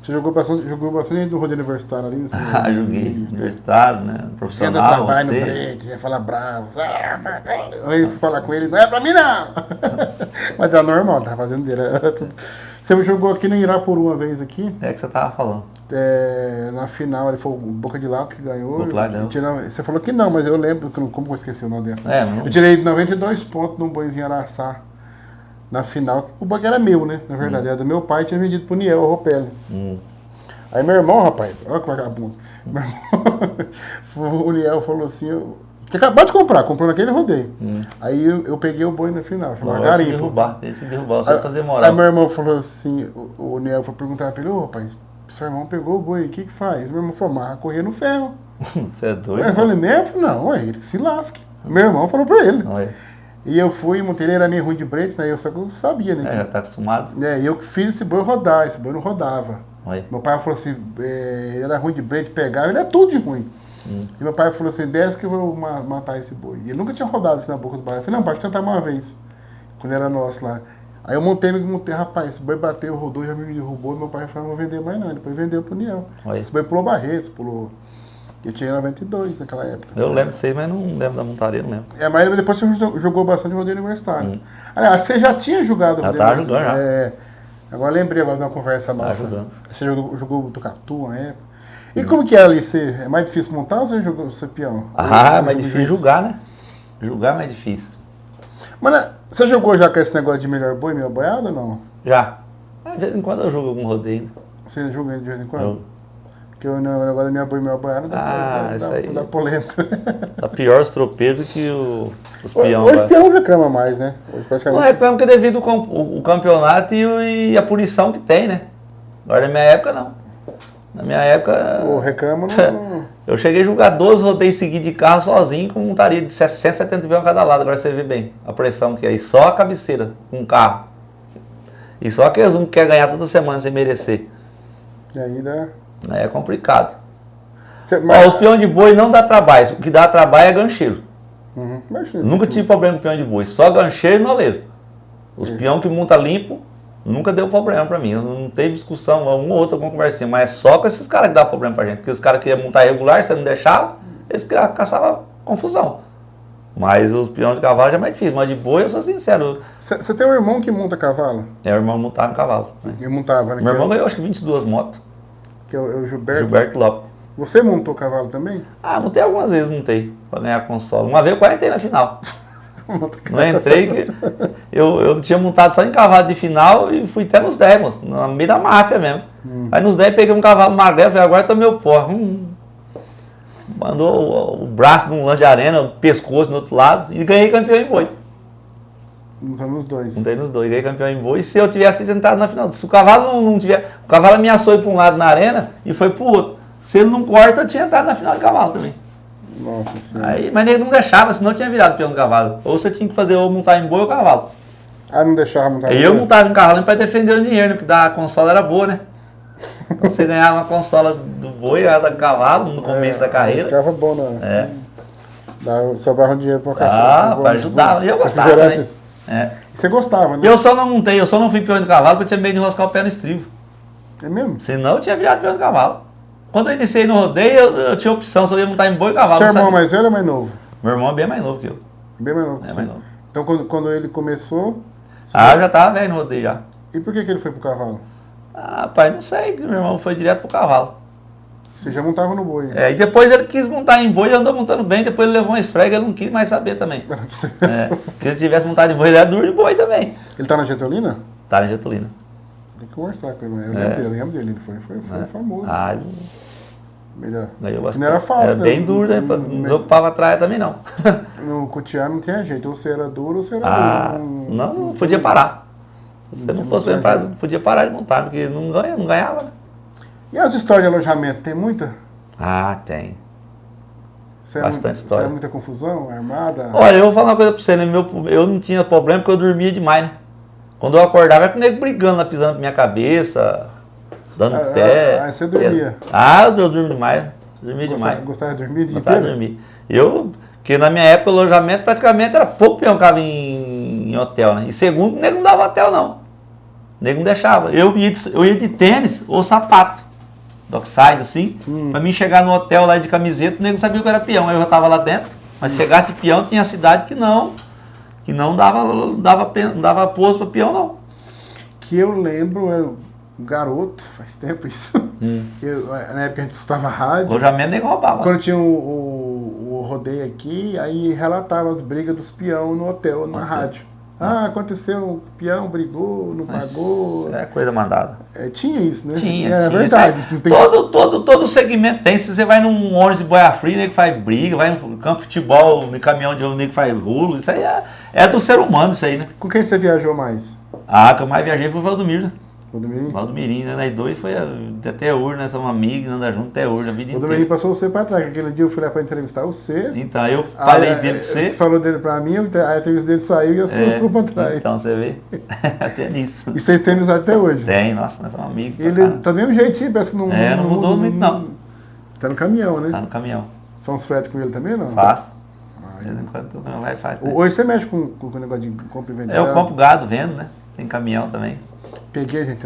Você jogou bastante no rodeio universitário ali? Joguei. Universitário, né? Profissional. Ia dar trabalho no brete, ia falar bravo. Aí eu fui falar com ele, não é pra mim não! Mas é normal, tava fazendo dele. Você jogou aqui no Irapuru uma vez aqui. É que você tava falando. Na final, ele foi o Boca de Lata que ganhou. Você falou que não, mas eu lembro, como eu esqueci o nome dessa. Eu tirei 92 pontos num boizinho Araçá. Na final, o banco era meu, né? Na verdade, era do meu pai, tinha vendido pro Niel, o Ropelli. Aí meu irmão, rapaz, olha que vagabundo. Meu irmão, o Niel falou assim, que acabou de comprar, comprou naquele rodeio. Aí eu peguei o boi na final, chamava garimpo. Ele se derrubar, você vai fazer moral. Aí meu irmão falou assim, o Niel foi perguntar pra ele, rapaz, seu irmão pegou o boi, o que faz? Meu irmão falou, marra, correr no ferro. Você é doido? Aí eu falei, mesmo? Não, ele se lasque. Meu irmão falou pra ele. E eu fui, montei, ele era meio ruim de brete, né? Só que eu sabia, né? Já tá acostumado. E eu fiz esse boi rodar, esse boi não rodava. Meu pai falou assim, ele era ruim de brete, pegava, ele é tudo de ruim. E meu pai falou assim, desce que eu vou matar esse boi. E ele nunca tinha rodado assim na boca do bairro. Eu falei, não, pode tentar uma vez, quando era nosso lá. Aí eu montei, rapaz, esse boi bateu, rodou, já me derrubou, e meu pai falou, não vou vender mais não. Depois vendeu pro Niel. Esse boi pulou Barretos, pulou... Eu tinha 92 naquela época. Eu lembro disso aí, mas não lembro da montaria, não lembro. Mas depois você jogou bastante rodeio universitário. Aliás, você já tinha jogado rodeio universitário? Já. Agora lembrei de uma conversa nossa. Ajudando. Você jogou o Tucatu uma época. E como que é ali? É mais difícil montar ou você jogou o peão? É mais difícil julgar, né? Julgar é mais difícil. Mas você jogou já com esse negócio de melhor boi, melhor boiada ou não? Já. De vez em quando eu jogo algum rodeio. Você joga de vez em quando? Porque o negócio da minha boi e minha boiada dá polêmica. Tá pior os tropeiros do que os peão. Hoje o peão reclama mais, né? Não reclama porque devido ao campeonato e a punição que tem, né? Agora na minha época não. Na minha época... O reclama não... Eu cheguei a jogar 12 rodeios seguidos de carro sozinho com montaria de 670 peão cada lado. Agora você vê bem a pressão que é. E só a cabeceira com o carro. E só aqueles um que quer ganhar toda semana sem merecer. E ainda... Aí é complicado. Mas... Ó, os peões de boi não dá trabalho. O que dá trabalho é gancheiro. Uhum. Nunca tive problema com peão de boi. Só gancheiro e noleiro. Os peão que monta limpo, nunca deu problema pra mim. Não teve discussão, um ou outro, alguma conversinha. Mas é só com esses caras que dá problema pra gente. Porque os caras que iam montar regular, você não deixava, eles caçavam confusão. Mas os peões de cavalo já é mais difícil. Mas de boi, eu sou sincero. Você tem um irmão que monta cavalo? É, o irmão montava no cavalo. Eu montava, né? Meu irmão ganhou acho que 22 motos. Que é o Gilberto. Gilberto Lopes. Você montou cavalo também? Ah, montei algumas vezes, montei. Pra ganhar console. Uma vez eu quase entrei na final. Não entrei, que eu tinha montado só em cavalo de final e fui até nos 10, moço, no meio da máfia mesmo. Aí nos 10 peguei um cavalo magrelo, falei, agora tá meu pó. Mandou o braço num lance de arena, o pescoço no outro lado e ganhei campeão em boi. Montamos nos dois. Montei nos dois, ganhei campeão em boi. E se eu tivesse sentado na final, se o cavalo não tiver. O cavalo ameaçou ir para um lado na arena e foi pro outro. Se ele não corta, eu tinha entrado na final de cavalo também. Nossa senhora. Aí, mas ele não deixava, senão eu tinha virado peão do cavalo. Ou você tinha que fazer ou montar em boi ou cavalo. Ah, não deixava montar Aí eu montava em cavalo para defender o dinheiro, né? Porque a consola era boa, né? Então, você ganhava uma consola do boi, era do cavalo no começo da carreira. Ficava bom, né? Sobrava dinheiro para o café. Ah, para ajudar. E eu gostava também. É. Você gostava, né? Eu só não montei, eu só não fui peão do cavalo porque eu tinha medo de enroscar o pé no estribo. É mesmo? Senão eu tinha virado peão do cavalo. Quando eu iniciei no rodeio, eu tinha opção, só ia montar em boi e cavalo. Seu irmão é mais velho ou mais novo? Meu irmão é bem mais novo que eu. Bem mais novo que É você. mais novo. Então quando ele começou... Eu já tava velho no rodeio já. E por que ele foi pro cavalo? Ah, pai, não sei, meu irmão foi direto pro cavalo. Você já montava no boi. É, e depois ele quis montar em boi, ele andou montando bem, depois ele levou uma esfrega, ele não quis mais saber também. Se ele tivesse montado em boi, ele era duro de boi também. Ele tá na Getulina? Tá na Getulina. Tem que conversar com ele, eu lembro dele, ele foi famoso. Ah, ele Melhor. bastante. Não era fácil, era bem duro, né? Não desocupava a traia também não. No cutiá não tinha jeito, ou você era duro ou você era duro. Não podia parar. Se você não fosse bem parado, não podia parar de montar, porque não ganhava. Né? E as histórias de alojamento, tem muita? Ah, tem. Bastante história. Você é muita confusão, armada? Olha, eu vou falar uma coisa pra você, né? Eu não tinha problema porque eu dormia demais, né? Quando eu acordava, era com o nego brigando lá, pisando na minha cabeça, dando pé. Aí você dormia? Eu dormia demais. Dormia demais. Gostava de dormir o dia Gostava de dormir. Porque na minha época o alojamento praticamente era pouco peão que ficava em hotel, né? E segundo, o nego não dava hotel, não. O nego não deixava. Eu ia de tênis ou sapato. Dockside, assim, pra mim chegar no hotel lá de camiseta, o nego sabia que eu era peão, eu já tava lá dentro, mas se chegasse de peão, tinha cidade que não dava pouso pra peão, não. Que eu lembro, era um garoto, faz tempo isso, na época a gente escutava rádio. Alojamento nem roubava. Quando tinha o rodeio aqui, aí relatava as brigas dos peão no hotel, na rádio. Ah, aconteceu, o peão brigou, não pagou. É coisa mandada. Tinha isso, né? Tinha. É verdade. Não tem... todo segmento tem. Se você vai num ônibus de boia fria, nego que faz briga, vai no campo de futebol, no caminhão de nego que faz rulo, isso aí é do ser humano, isso aí, né? Com quem você viajou mais? Ah, que eu mais viajei foi o Valdomiro, né? Valdomirim? Valdomirim, né? Nós dois foi até hoje, nós somos amigos, andamos juntos até hoje, a vida inteira. Valdomirim passou você pra trás, aquele dia eu fui lá pra entrevistar você. Então, eu falei dele pra você. Você falou dele pra mim, a entrevista dele saiu e a sua ficou pra trás. Então, você vê, até nisso. E vocês têm amizade até hoje? Tem, nossa, nós somos amigos. Ele tá do mesmo jeitinho, parece que não... não mudou muito, não. Tá no caminhão, né? Tá no caminhão. Faz uns fretes com ele também, não? Faço. Enquanto não vai, faz. Né? Hoje você mexe com o negócio de compra e venda? Eu compro gado, vendo, né? Tem caminhão também. Peguei, gente,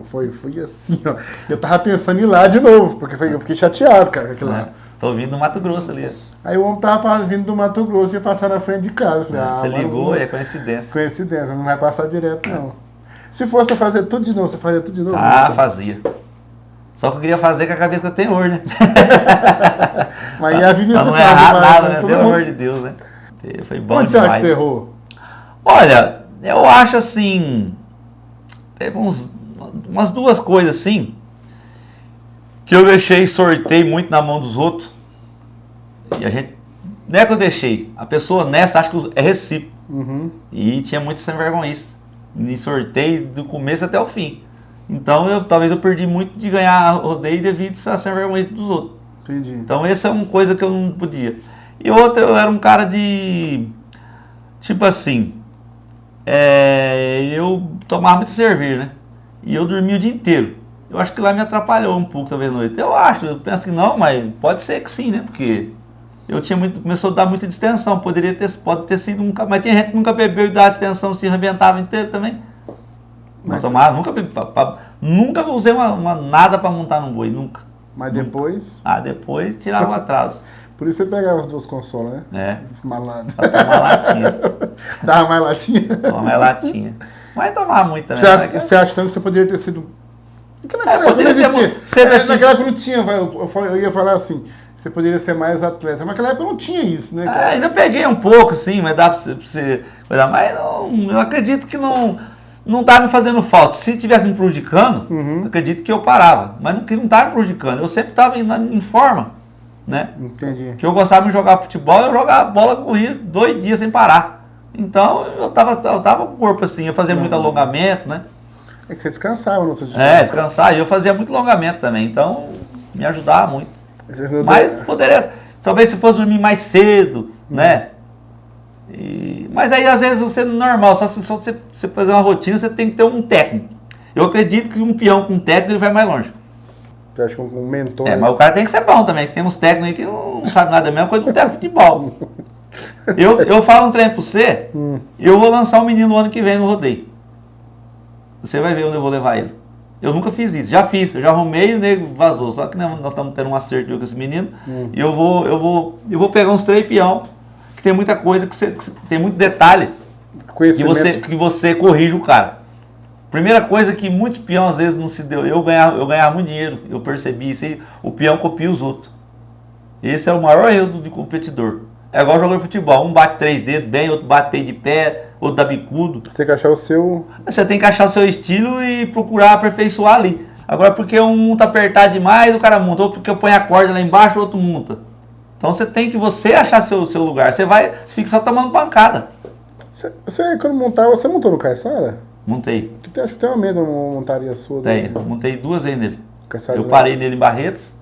foi assim, ó. Eu tava pensando em ir lá de novo, porque eu fiquei chateado, cara, com aquilo lá. Tô vindo do Mato Grosso ali. Aí o homem tava vindo do Mato Grosso e ia passar na frente de casa. Eu falei, você ligou, é coincidência. Coincidência, não vai passar direto, não. Se fosse pra fazer tudo de novo, você faria tudo de novo? Ah, fazia. Só que eu queria fazer com a cabeça que eu tenho hoje, né? Mas a vida você não faz errar demais, nada, né? né? Pelo amor de Deus, né? Foi bom Onde demais. você acha que você errou? Olha, eu acho assim... Teve umas duas coisas assim que eu sorteio muito na mão dos outros. E a gente... Não é que eu deixei. A pessoa honesta acha que é recíproco. Uhum. E tinha muito sem vergonhice. Em sorteio do começo até o fim. Então, talvez eu perdi muito de ganhar rodeio devido a ser vergonha dos outros. Entendi. Então, essa é uma coisa que eu não podia. E outra, eu era um cara de... Tipo assim... eu tomava muita cerveja, né? E eu dormia o dia inteiro. Eu acho que lá me atrapalhou um pouco, talvez, à noite. Eu penso que não, mas pode ser que sim, né? Porque eu tinha começou a dar muita distensão. Pode ter sido um... Mas tem gente que nunca bebeu e dá distensão, se arrebentava inteiro também. Não tomava, nunca usei nada para montar num boi, nunca. Mas depois... Depois tirava o atraso. Por isso você pegava as 2 consolas, né? Os malados. Tomava latinha. Dava mais latinha? Tomava mais latinha. Mas tomava muito também. Você acha então que você poderia ter sido... Naquela época não tinha, eu ia falar assim, você poderia ser mais atleta, mas naquela época não tinha isso, né? Ainda peguei um pouco, sim, mas dá pra você... Mas não, eu acredito que não tá me fazendo falta. Se tivesse me prejudicando, acredito que eu parava. Mas não tá me prejudicando. Eu sempre estava em forma, né? Entendi. Que eu gostava de jogar futebol, eu jogava bola, corria 2 dias sem parar. Então eu tava com o corpo assim, eu fazia muito alongamento, né? É que você descansava no outro dia. Descansar. E eu fazia muito alongamento também, então me ajudava muito. Mas poderia, talvez se fosse dormir mais cedo, né? Mas aí às vezes você normal, só você fazer uma rotina, você tem que ter um técnico. Eu acredito que um peão com técnico ele vai mais longe. Eu acho que um mentor... Mas o cara tem que ser bom também, que tem uns técnicos aí que não sabem nada, a mesma coisa que o técnico de futebol. Eu falo um treino pra você, eu vou lançar um menino no ano que vem no rodeio. Você vai ver onde eu vou levar ele. Eu nunca fiz isso, já fiz, eu já arrumei e o nego vazou. Só que nós estamos tendo um acerto com esse menino. E eu vou pegar uns 3 peão, que tem muita coisa, que tem muito detalhe, que você corrige o cara. Primeira coisa que muitos peão às vezes não se deu, eu ganhava muito dinheiro, eu percebi isso aí, o peão copia os outros. Esse é o maior erro de competidor. É igual jogador de futebol, um bate 3 dedos bem, outro bate peito de pé, outro dá bicudo. Você tem que achar o seu... Você tem que achar o seu estilo e procurar aperfeiçoar ali. Agora porque um monta apertado demais, o cara monta, ou porque eu ponho a corda lá embaixo, o outro monta. Então você tem que achar seu lugar, você fica só tomando pancada. Você quando montava, você montou no Caiçara? Montei. Acho que tem uma medo de uma montaria sua. Montei 2 vezes nele. Caiçara eu parei nele em Barretos.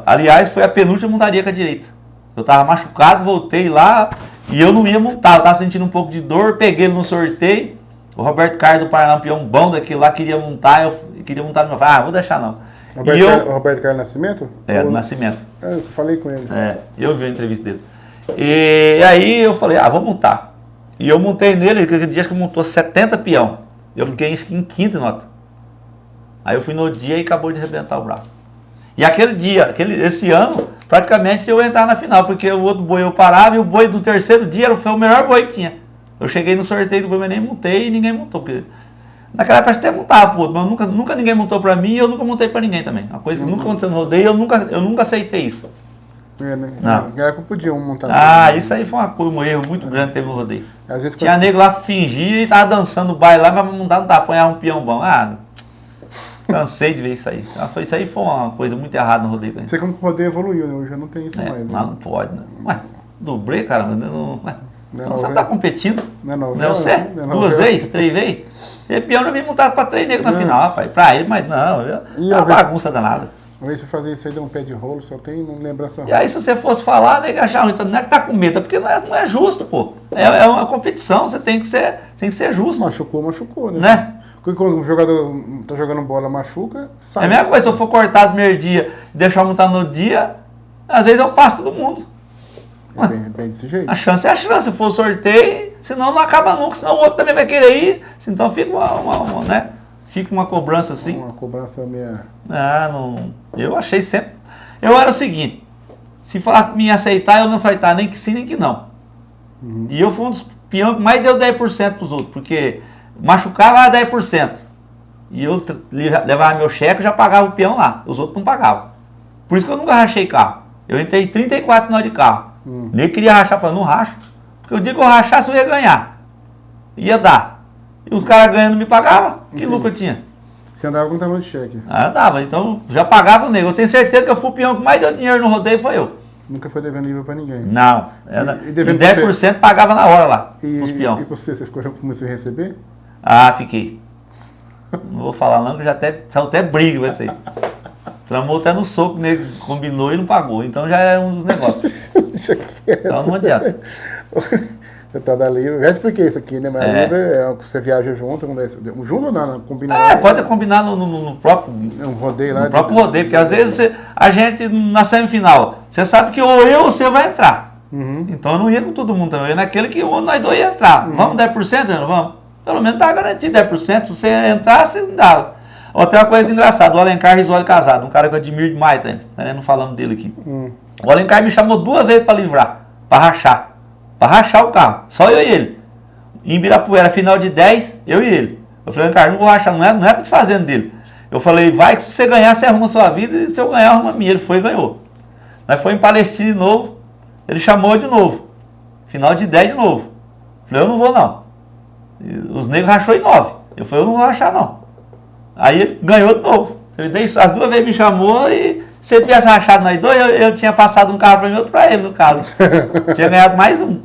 Aliás, foi a penúltima montaria com a direita. Eu tava machucado, voltei lá e eu não ia montar. Eu tava sentindo um pouco de dor, peguei ele no sorteio. O Roberto Carlos do Paraná, um peão bom daquele lá, queria montar. Eu queria montar no meu. Vou deixar não. Roberto Carlos Nascimento? Do Nascimento. Eu falei com ele. Eu vi a entrevista dele. E aí eu falei, vou montar. E eu montei nele, aquele dia que montou 70 peão. Eu fiquei em 5ª nota. Aí eu fui no dia e acabou de arrebentar o braço. E aquele dia, esse ano, praticamente eu ia entrar na final, porque o outro boi eu parava e o boi do terceiro dia foi o melhor boi que tinha. Eu cheguei no sorteio do boi, mas nem montei e ninguém montou. Porque naquela época até montava pro outro, mas nunca ninguém montou pra mim e eu nunca montei pra ninguém também. Uma coisa que nunca aconteceu no rodeio, eu nunca aceitei isso. Né? Não. Naquela época podia montar. Isso aí foi um erro muito grande que teve no rodeio. Às vezes tinha nego lá fingia e tava dançando o baile lá, mas não dá, apanhar um peão bom. Cansei de ver isso aí. Isso aí foi uma coisa muito errada no rodeio também. Você como o rodeio evoluiu, né? Hoje já não tem isso mais. Né? Não pode, né? Ué, dobrei, cara, mas não. Então você não tá competindo. Não é novela, não é você? Não é 2 vezes, 3 vezes? E peão já vem montado pra 3 negros na final, rapaz. Pra ele, mas não. É uma bagunça danada. Uma vez você fazia isso aí, deu um pé de rolo, só tem lembrança. E aí se você fosse falar, nego achar, então não é que tá com medo, é porque não é justo, pô. É uma competição, você tem que ser justo. Machucou, Né? Porque quando o jogador tá jogando bola, machuca, sai. É a mesma coisa, se eu for cortar no primeiro dia e deixar eu montar no dia, às vezes eu passo todo mundo. É bem desse jeito. A chance é a chance, se for sorteio, senão não acaba nunca, senão o outro também vai querer ir, então fica né? Fica uma cobrança assim. Uma cobrança meia... Não. Eu achei sempre... Eu era o seguinte, se falar que me aceitar, eu não aceitar nem que sim, nem que não. E eu fui um dos peões que mais deu 10% pros outros, porque machucava 10%. E eu levava meu cheque e já pagava o peão lá, os outros não pagavam. Por isso que eu nunca rachei carro. Eu entrei 34 nós de carro. Nem queria rachar, falando, não racho. Porque o dia que eu rachasse eu ia ganhar. Ia dar. E os caras ganhando não me pagavam, que lucro eu tinha? Você andava com talão de cheque? Andava, então já pagava o nego. Eu tenho certeza que eu fui o peão que mais deu dinheiro no rodeio foi eu. Nunca foi devendo livro pra ninguém? Não. E 10% pagava na hora lá, os peão. E você ficou com você receber? Fiquei. Não vou falar não, que já saiu até briga, vai ser. Tramou até no soco, né? Combinou e não pagou. Então já é um dos negócios. Então não adianta. Eu tô da Livre. Já expliquei isso aqui, né? Mas a Livre é o que você viaja junto. Junto ou não? Combina Pode combinar no próprio. Um rodeio lá. No próprio rodeio, porque às vezes a gente, na semifinal, você sabe que ou eu ou você vai entrar. Então eu não ia com todo mundo também. Eu ia naquele que nós dois ia entrar. Vamos 10%, Jânio? Vamos. Pelo menos tá garantido 10%. Se você entrar, você não dá. Ó, tem uma coisa engraçada, o Alencar Risoli Casado, um cara que eu admiro demais, né? Não falamos dele aqui. O Alencar me chamou 2 vezes para livrar, para rachar o carro, só eu e ele. Em Ibirapuera, final de 10, eu e ele. Eu falei, Alencar, não vou rachar, não é para desfazendo dele. Eu falei, vai que se você ganhar, você arruma a sua vida, e se eu ganhar, arruma a minha. Ele foi e ganhou. Nós fomos em Palestina de novo, ele chamou de novo, final de 10 de novo. Eu falei, eu não vou não. E os negros rachou em 9. Eu falei, eu não vou rachar não. Aí ele ganhou de novo. As 2 vezes me chamou e se ele tivesse rachado nós dois, eu tinha passado um carro para mim e outro para ele, no caso. Tinha ganhado mais um.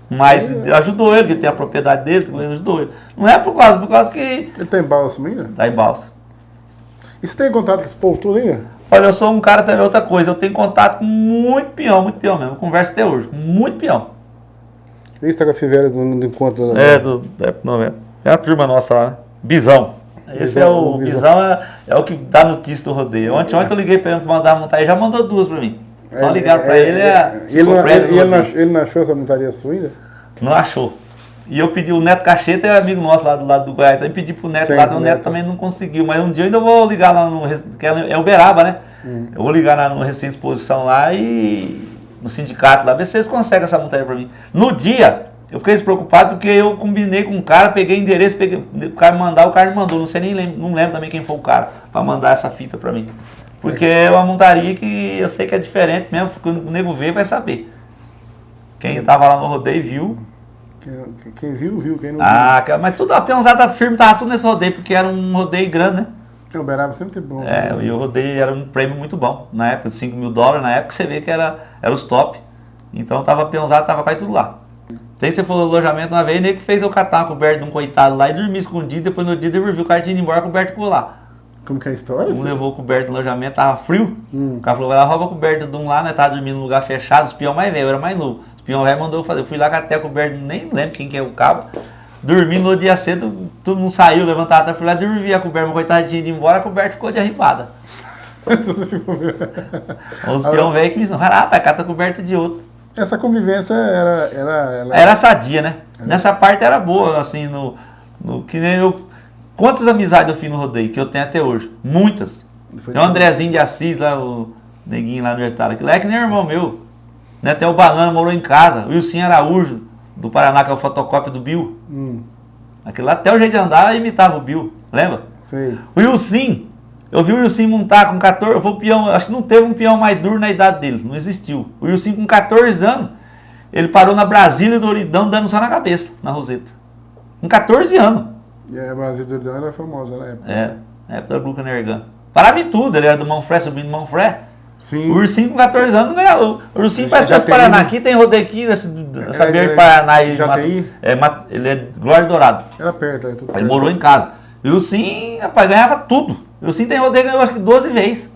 Mas ajudou ele, que tem a propriedade dele, que ajudou ele. Não é por causa que... Ele tá em Balsa ainda? Tá em Balsa. E você tem contato com esse povo tudo ainda? Olha, eu sou um cara também, outra coisa. Eu tenho contato com muito peão mesmo. Eu converso até hoje, com muito peão. E você tá com a Fivela do encontro? Do 90. É a turma nossa lá, né? Bisão. Esse é o Bisão, é o que dá notícia do rodeio. Ontem eu liguei para ele para mandar a montaria, já mandou 2 para mim. Só ligaram para ele. Ele não achou essa montaria sua ainda? Não achou. E eu pedi, o Neto Cacheta é amigo nosso lá do lado do Goiás, então eu pedi pro Neto lá, o Neto também não conseguiu. Mas um dia eu ainda vou ligar lá que é Uberaba, né? Eu vou ligar lá no Recém Exposição lá e no sindicato lá, ver se eles conseguem essa montaria para mim. No dia, eu fiquei despreocupado porque eu combinei com um cara, peguei endereço, o cara mandar, o cara me mandou. Não lembro também quem foi o cara para mandar essa fita para mim. Porque é uma montaria que eu sei que é diferente mesmo, quando o nego vê vai saber. Quem estava lá no rodeio viu. Quem viu, quem não viu. Mas tudo, a peãozada firme tava tudo nesse rodeio, porque era um rodeio grande, né? O Uberaba sempre tem bom. E o rodeio era um prêmio muito bom. Na época, de $5.000, na época você vê que era os top. Então tava peãozada, tava quase tudo lá. Tem você falou do alojamento uma vez, nem que fez eu catar uma coberta de um coitado lá e dormir escondido, depois no dia devolvi o cara tinha ido embora, a coberta ficou lá. Como que é a história? Levou a coberta do alojamento, tava frio. O cara falou, vai lá, rouba a coberta de um lá, né? Tava dormindo num lugar fechado, os peão mais velho, eu era mais novo. Os peão velho mandou eu fazer, eu fui lá até a coberta, nem lembro quem que é o cabo. Dormi no dia cedo, todo mundo saiu, levantava atrás, fui lá, devolvi a coberta, meu coitado tinha ido embora, a coberta ficou derribada. Os peão velho que me dizem, rapaz, cata a coberta de outro. Essa convivência era sadia, né? Nessa parte era boa, assim, que nem eu... Quantas amizades eu fiz no rodeio, que eu tenho até hoje? Muitas. Tem o Andrezinho de Assis, lá, o neguinho lá no universitário, que lá é que nem irmão meu. Né? Até o Banana morou em casa. O Wilson Araújo, do Paraná, que é o fotocópia do Bill. Aquele lá, até o jeito de andar, imitava o Bill. Lembra? Sei. O Wilson, eu vi o Wilson montar com 14, foi o peão, acho que não teve um peão mais duro na idade dele, não existiu. O Wilson com 14 anos, ele parou na Brasília do Ouridão, dando só na cabeça, na Roseta. Com 14 anos. E a Brasília do Ouridão era famosa na época. Na época da Gluca Nergan. Parava em tudo, ele era do Manfré, subindo do Manfré. Sim. O Ursinho com 14 anos não ganhou. O Ursinho parece que é Paraná. Aqui tem rodeio aqui, saber de Paraná e ele é Glória Dourado. Era perto, tudo perto. Ele morou em casa. E o Ursinho, rapaz, ganhava tudo. O Ursinho tem rodeio, ganhou acho que 12 vezes.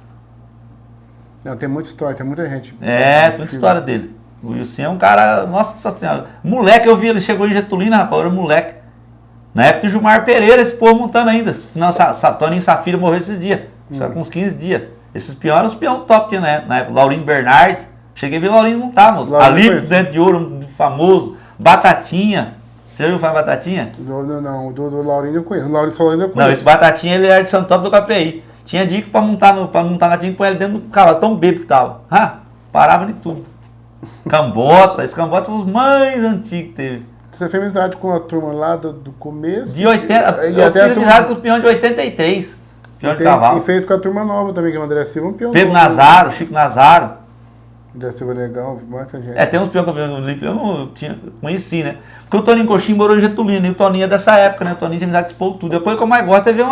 Não, tem muita história, tem muita gente. Tem muita história dele. O Wilson é um cara, nossa senhora. Moleque, eu vi, ele chegou em Getulina, rapaz, eu era moleque. Na época do Gilmar Pereira, esse povo montando ainda. Toninho Safira morreu esses dias. Só com uns 15 dias. Esses peões eram os peões top que tinha na época. Laurinho Bernardes. Cheguei a ver o Laurinho montar, moço. Ali, Dentro de Ouro, famoso. Batatinha. Você já viu falar Batatinha? Não, do Laurinho eu conheço. O Laurinho eu conheço. Não, esse Batatinha ele era de Santópolis do KPI. Tinha dica pra montar na tinha que pôr ele dentro do carro. Tão bêbado que tava. Parava de tudo. Cambota. Esse Cambota foi os mais antigos que teve. Você fez amizade com a turma lá do começo? De 80. Eu fiz amizade com os peões de 83. Peão de cavalo. E fez com a turma nova também, que é o André Silva, um peão Pedro novo. Nazaro, Chico Nazaro. André Silva é legal, muita gente. Tem uns peões que eu não conheci, né? Porque o Toninho Coxinha morou em Getulina, e o Toninho é dessa época, né? O Toninho tinha amizade que expôs tudo. Depois o que eu mais gosto é ver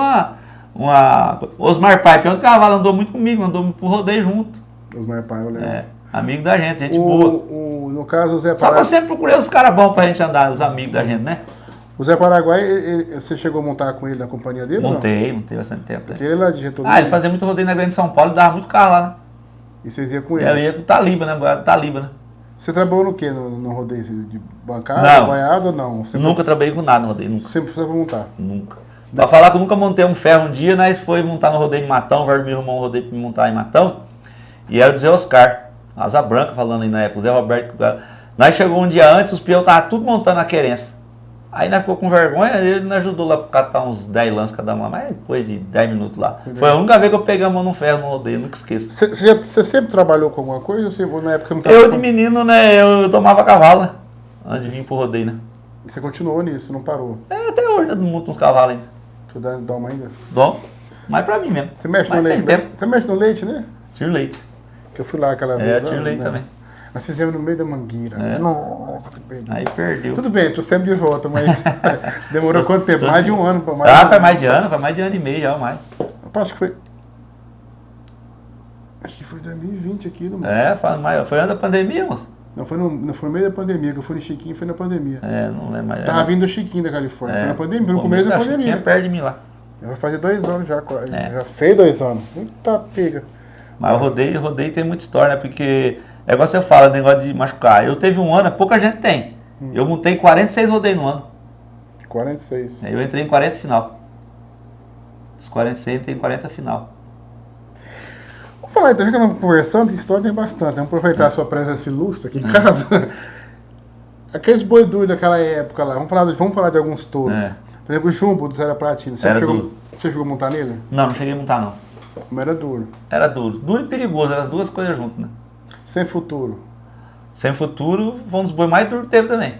Osmar Pai, peão de cavalo, andou muito comigo, andou pro rodeio junto. Osmar Pai, eu lembro. Amigo da gente boa. No caso, o Zé Pará. Só que eu sempre procurei os caras bons pra gente andar, os amigos da gente, né? O Zé Paraguai, você chegou a montar com ele na companhia dele? Montei bastante tempo. Porque ele é lá de Getúlio. Ele fazia muito rodeio na Grande São Paulo e dava muito carro lá, né? E vocês iam com ele? Eu ia com o Taliba, né? Taliba, né? Você trabalhou no quê? No rodeio de bancada, Não. banhado ou não? Nunca trabalhei com nada no rodeio, nunca. Sempre foi pra montar? Nunca. Pra falar que eu nunca montei um ferro um dia, nós foi montar no rodeio de Matão, o Vladimir arrumou um rodeio pra me montar em Matão, e era o Zé Oscar, Asa Branca falando aí na época, o Zé Roberto. Nós chegou um dia antes, os peões estavam tudo montando a querência. Aí nós ficou com vergonha, ele nos ajudou lá pra catar uns 10 lances cada uma, mas coisa de 10 minutos lá. Foi a única vez que eu peguei a mão num ferro no rodeio, nunca esqueço. Você sempre trabalhou com alguma coisa ou na época você não estava? Eu de menino, né, eu tomava cavalo, né, antes de vir pro rodeio, né. Você continuou nisso, não parou? Até hoje eu monto uns cavalos ainda. Você dá uma ainda? Dom, mas pra mim mesmo. Você mexe no leite, né? Você mexe no leite, né? Tiro leite. Que eu fui lá aquela vez. Tiro leite também. Nós fizemos no meio da mangueira. Nossa, aí perdeu. Tudo bem, tô sempre de volta, mas demorou quanto tempo? Mais de um ano. Faz mais de ano e meio já, ou mais. Acho que foi... Acho que foi 2020 aquilo, mano. Foi antes da pandemia, moço. Não foi no meio da pandemia, que eu fui no Chiquinho, foi na pandemia. Não lembro mais. Tava vindo o Chiquinho da Califórnia, foi na pandemia, no começo da pandemia. Chiquinho é perto de mim lá. Vai fazer 2 anos já, já fez 2 anos. Eita, pega. Mas o rodeio tem muita história, né? Porque é igual você fala, negócio de machucar. Eu teve um ano, pouca gente tem. Eu montei 46 rodeios no ano. 46. Eu entrei em 40 final. Dos 46 entrei em 40 final. Vamos falar então, já que nós estamos conversando, que história tem bastante. Vamos aproveitar a sua presença ilustre aqui em casa. Aqueles boi duros daquela época lá, vamos falar de alguns touros. Por exemplo, o Jumbo do Zé Platino. Você chegou a montar nele? Não cheguei a montar não. Mas era duro. Era duro. Duro e perigoso, eram as duas coisas juntas, né? Sem futuro. Sem futuro, foi um dos bois mais duros que teve também.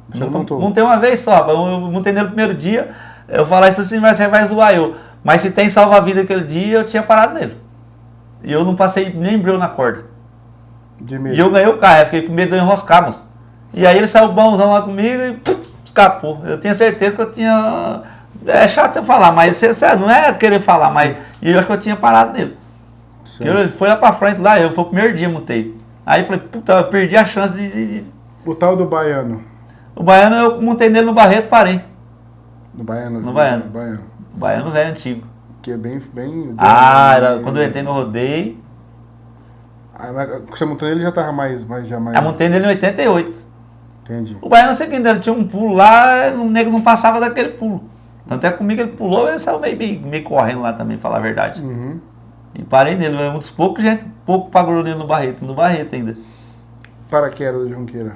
Você montou? Montei uma vez só, eu montei nele no primeiro dia, eu falar isso assim, você vai zoar eu. Mas se tem salva-vida aquele dia, eu tinha parado nele. E eu não passei nem breu na corda. De medo. E eu ganhei o carro, eu fiquei com medo de eu enroscar, moço. E aí ele saiu bonzão lá comigo e escapou. Eu tinha certeza que eu tinha... É chato eu falar, mas sério, não é querer falar, mas eu acho que eu tinha parado nele. Ele foi lá pra frente, lá, foi o primeiro dia montei. Aí eu falei, puta, eu perdi a chance de... O tal do Baiano. O Baiano eu montei nele no Barreto, parei. No Baiano? No Baiano. O Baiano velho antigo. Que é bem... Quando eu entrei no rodeio... Você montou nele já tava mais... Eu montei nele em 88. Entendi. O Baiano é o seguinte, ele tinha um pulo lá, o nego não passava daquele pulo. Tanto é comigo ele pulou, ele saiu meio correndo lá também, falar a verdade. Uhum. E parei nele, um dos poucos gente, pouco pagou nele no Barreto ainda. Paraquedas do Junqueira.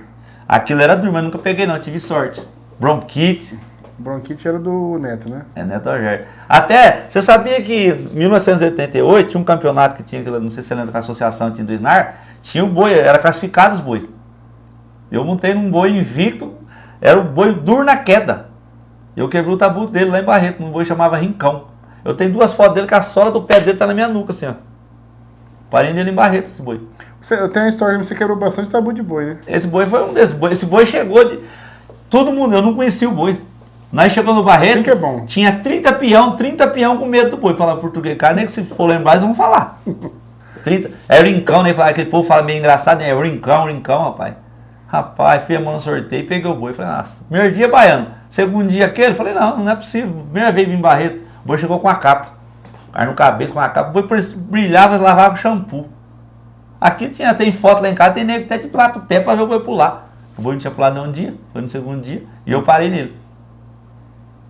Aquilo era duro, mas nunca peguei não, tive sorte. Bronquite. Bronquite era do Neto, né? É, Neto Rogério. Até, você sabia que em 1988 tinha um campeonato que tinha, não sei se você lembra, com a associação tinha do Snar, tinha um boi, era classificado os boi. Eu montei num boi invicto, era o boi duro na queda. Eu quebrei o tabu dele lá em Barreto, num boi que chamava Rincão. Eu tenho 2 fotos dele que a sola do pé dele tá na minha nuca, assim, ó. Parei nele em Barreto, esse boi. Eu tenho uma história, você quebrou bastante tabu de boi, né? Esse boi foi um desses boi. Esse boi chegou de... Todo mundo, eu não conhecia o boi. Nós chegamos no Barreto, assim que é bom. Tinha 30 peão com medo do boi. Falava português, cara, nem que se for lembrar, eles vão falar. 30. É Rincão, né? Aquele povo fala meio engraçado, né? É Rincão, rapaz. Rapaz, fui a mão no sorteio, peguei o boi. Falei, nossa, primeiro dia Baiano. Segundo dia aquele, falei, não é possível. Primeira vez vim em Barreto, o boi chegou com a capa. Carne no cabeça, com a capa. O boi brilhava, lavava com shampoo. Aqui tem foto lá em casa, tem nego até de pular pro pé pra ver o boi pular. O boi não tinha pulado nem um dia, foi no segundo dia. E eu parei nele.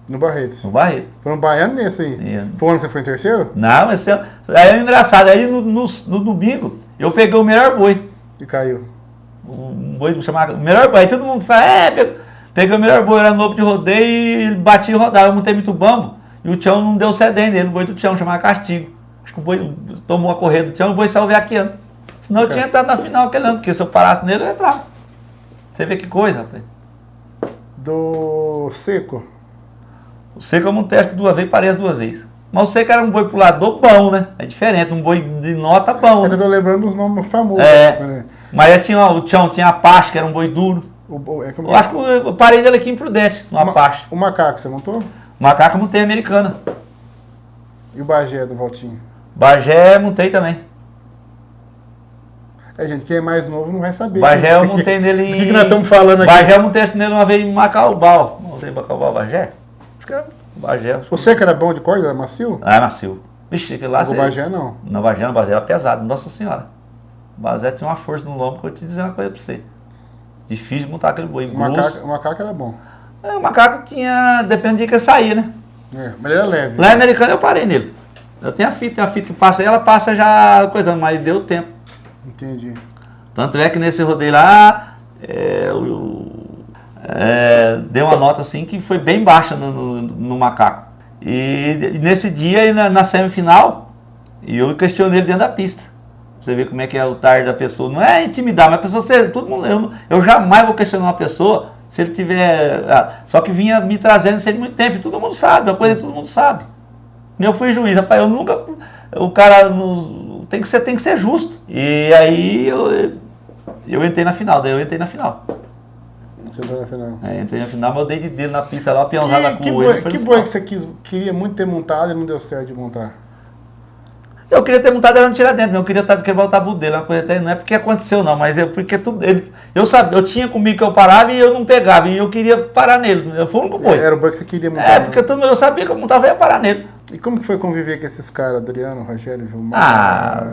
No Barreto? No Barreto. Foi no Baiano nesse aí? Foi onde você foi em terceiro? Não, mas aí é engraçado. Aí no domingo, eu peguei o melhor boi. E caiu? Um boi chamado o melhor boi. Aí todo mundo fala, peguei o melhor boi, era novo de rodeio e ele batia e rodava. Eu montei muito bambo e o Tião não deu cedendo nele, o boi do Tião, chamava Castigo. Acho que o boi tomou a corrida do Tião, o boi saiu veaqueando. Senão eu tinha entrado na final aquele ano, porque se eu parasse nele, eu entrava. Você vê que coisa, rapaz. Do Seco? O Seco eu montei acho que 2 vezes, parei as 2 vezes. Mas o Seco era um boi pulador bom, né? É diferente, um boi de nota bom. É que eu tô lembrando dos nomes famosos. Né? Mas o Tião tinha Apache, que era um boi duro. Eu acho que eu parei dele aqui em Prudente, no Apache. O Macaco, você montou? O Macaco eu montei americana. E o Bagé do Valtinho? Bagé montei também. Gente, quem é mais novo não vai saber. Bagé eu montei nele em... O que nós estamos falando aqui? Bagé eu montei nele uma vez em Macaubal. trem pra cavar o Bagé? Acho que era o Bagé. Você que era bom de corda, era macio? Ah, é macio. Vixe, aquele lá... O Bagé não. No Bagé era pesado, nossa senhora. O Bagé tinha uma força no lombo que eu vou te dizer uma coisa pra você. Difícil de montar aquele boi. O macaco era bom. O macaco tinha... Depende de que saía, né? Mas ele era leve. Lá em Americana eu parei nele. Eu tenho a fita que passa aí, ela passa já coisando, mas deu tempo. Entendi. Tanto é que nesse rodeio lá, deu uma nota assim que foi bem baixa no macaco. E nesse dia, na semifinal, eu questionei ele dentro da pista. Pra você ver como é que é o tarde da pessoa. Não é intimidar, mas a pessoa, todo mundo, eu jamais vou questionar uma pessoa se ele tiver... Só que vinha me trazendo isso aí de muito tempo, e todo mundo sabe, uma coisa que todo mundo sabe. Eu fui juiz, rapaz, eu nunca... O cara tem que ser justo. E aí eu entrei na final, Você entrou na final. Entrei na final, mas eu dei de dedo na pista lá, peãozada com o olho. Que boi que você queria muito ter montado e não deu certo de montar? Eu queria ter montado ela no Tiradentes, mas eu queria quebrar o tabu dele, uma coisa até, não é porque aconteceu não, mas é porque eu sabia, eu tinha comigo que eu parava e eu não pegava, e eu queria parar nele, foi o único boi. Era o boi que você queria montar. Porque eu sabia que eu montava e ia parar nele. E como que foi conviver com esses caras, Adriano, Rogério, Vilmar?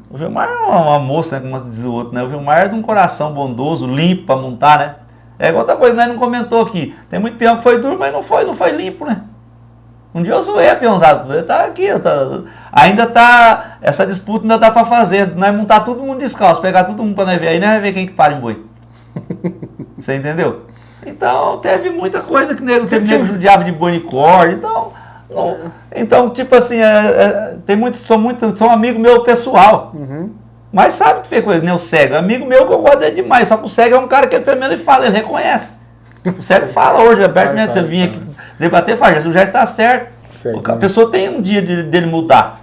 O Vilmar é uma moça, né, como diz o outro, né? O Vilmar é de um coração bondoso, limpo pra montar, né? É igual outra coisa, nós não comentou aqui. Tem muito peão que foi duro, mas não foi limpo, né? Um dia eu zoei a peãozada, ele tá aqui, ainda tá, essa disputa ainda dá pra fazer, nós montar todo mundo descalço, pegar todo mundo pra nós ver, aí nós vamos ver quem que para em boi. Você entendeu? Então, teve muita coisa que nego judiava de boi de corda, então, tipo assim, tem muitos, são amigo meu pessoal, mas sabe que fez coisa, né? O cego, amigo meu que eu gosto dele demais, só que o cego é um cara que ele pelo menos ele fala, ele reconhece. O cego fala hoje, abertamente, ele vinha aqui debater, faz, o gesto está certo. A pessoa tem um dia dele mudar,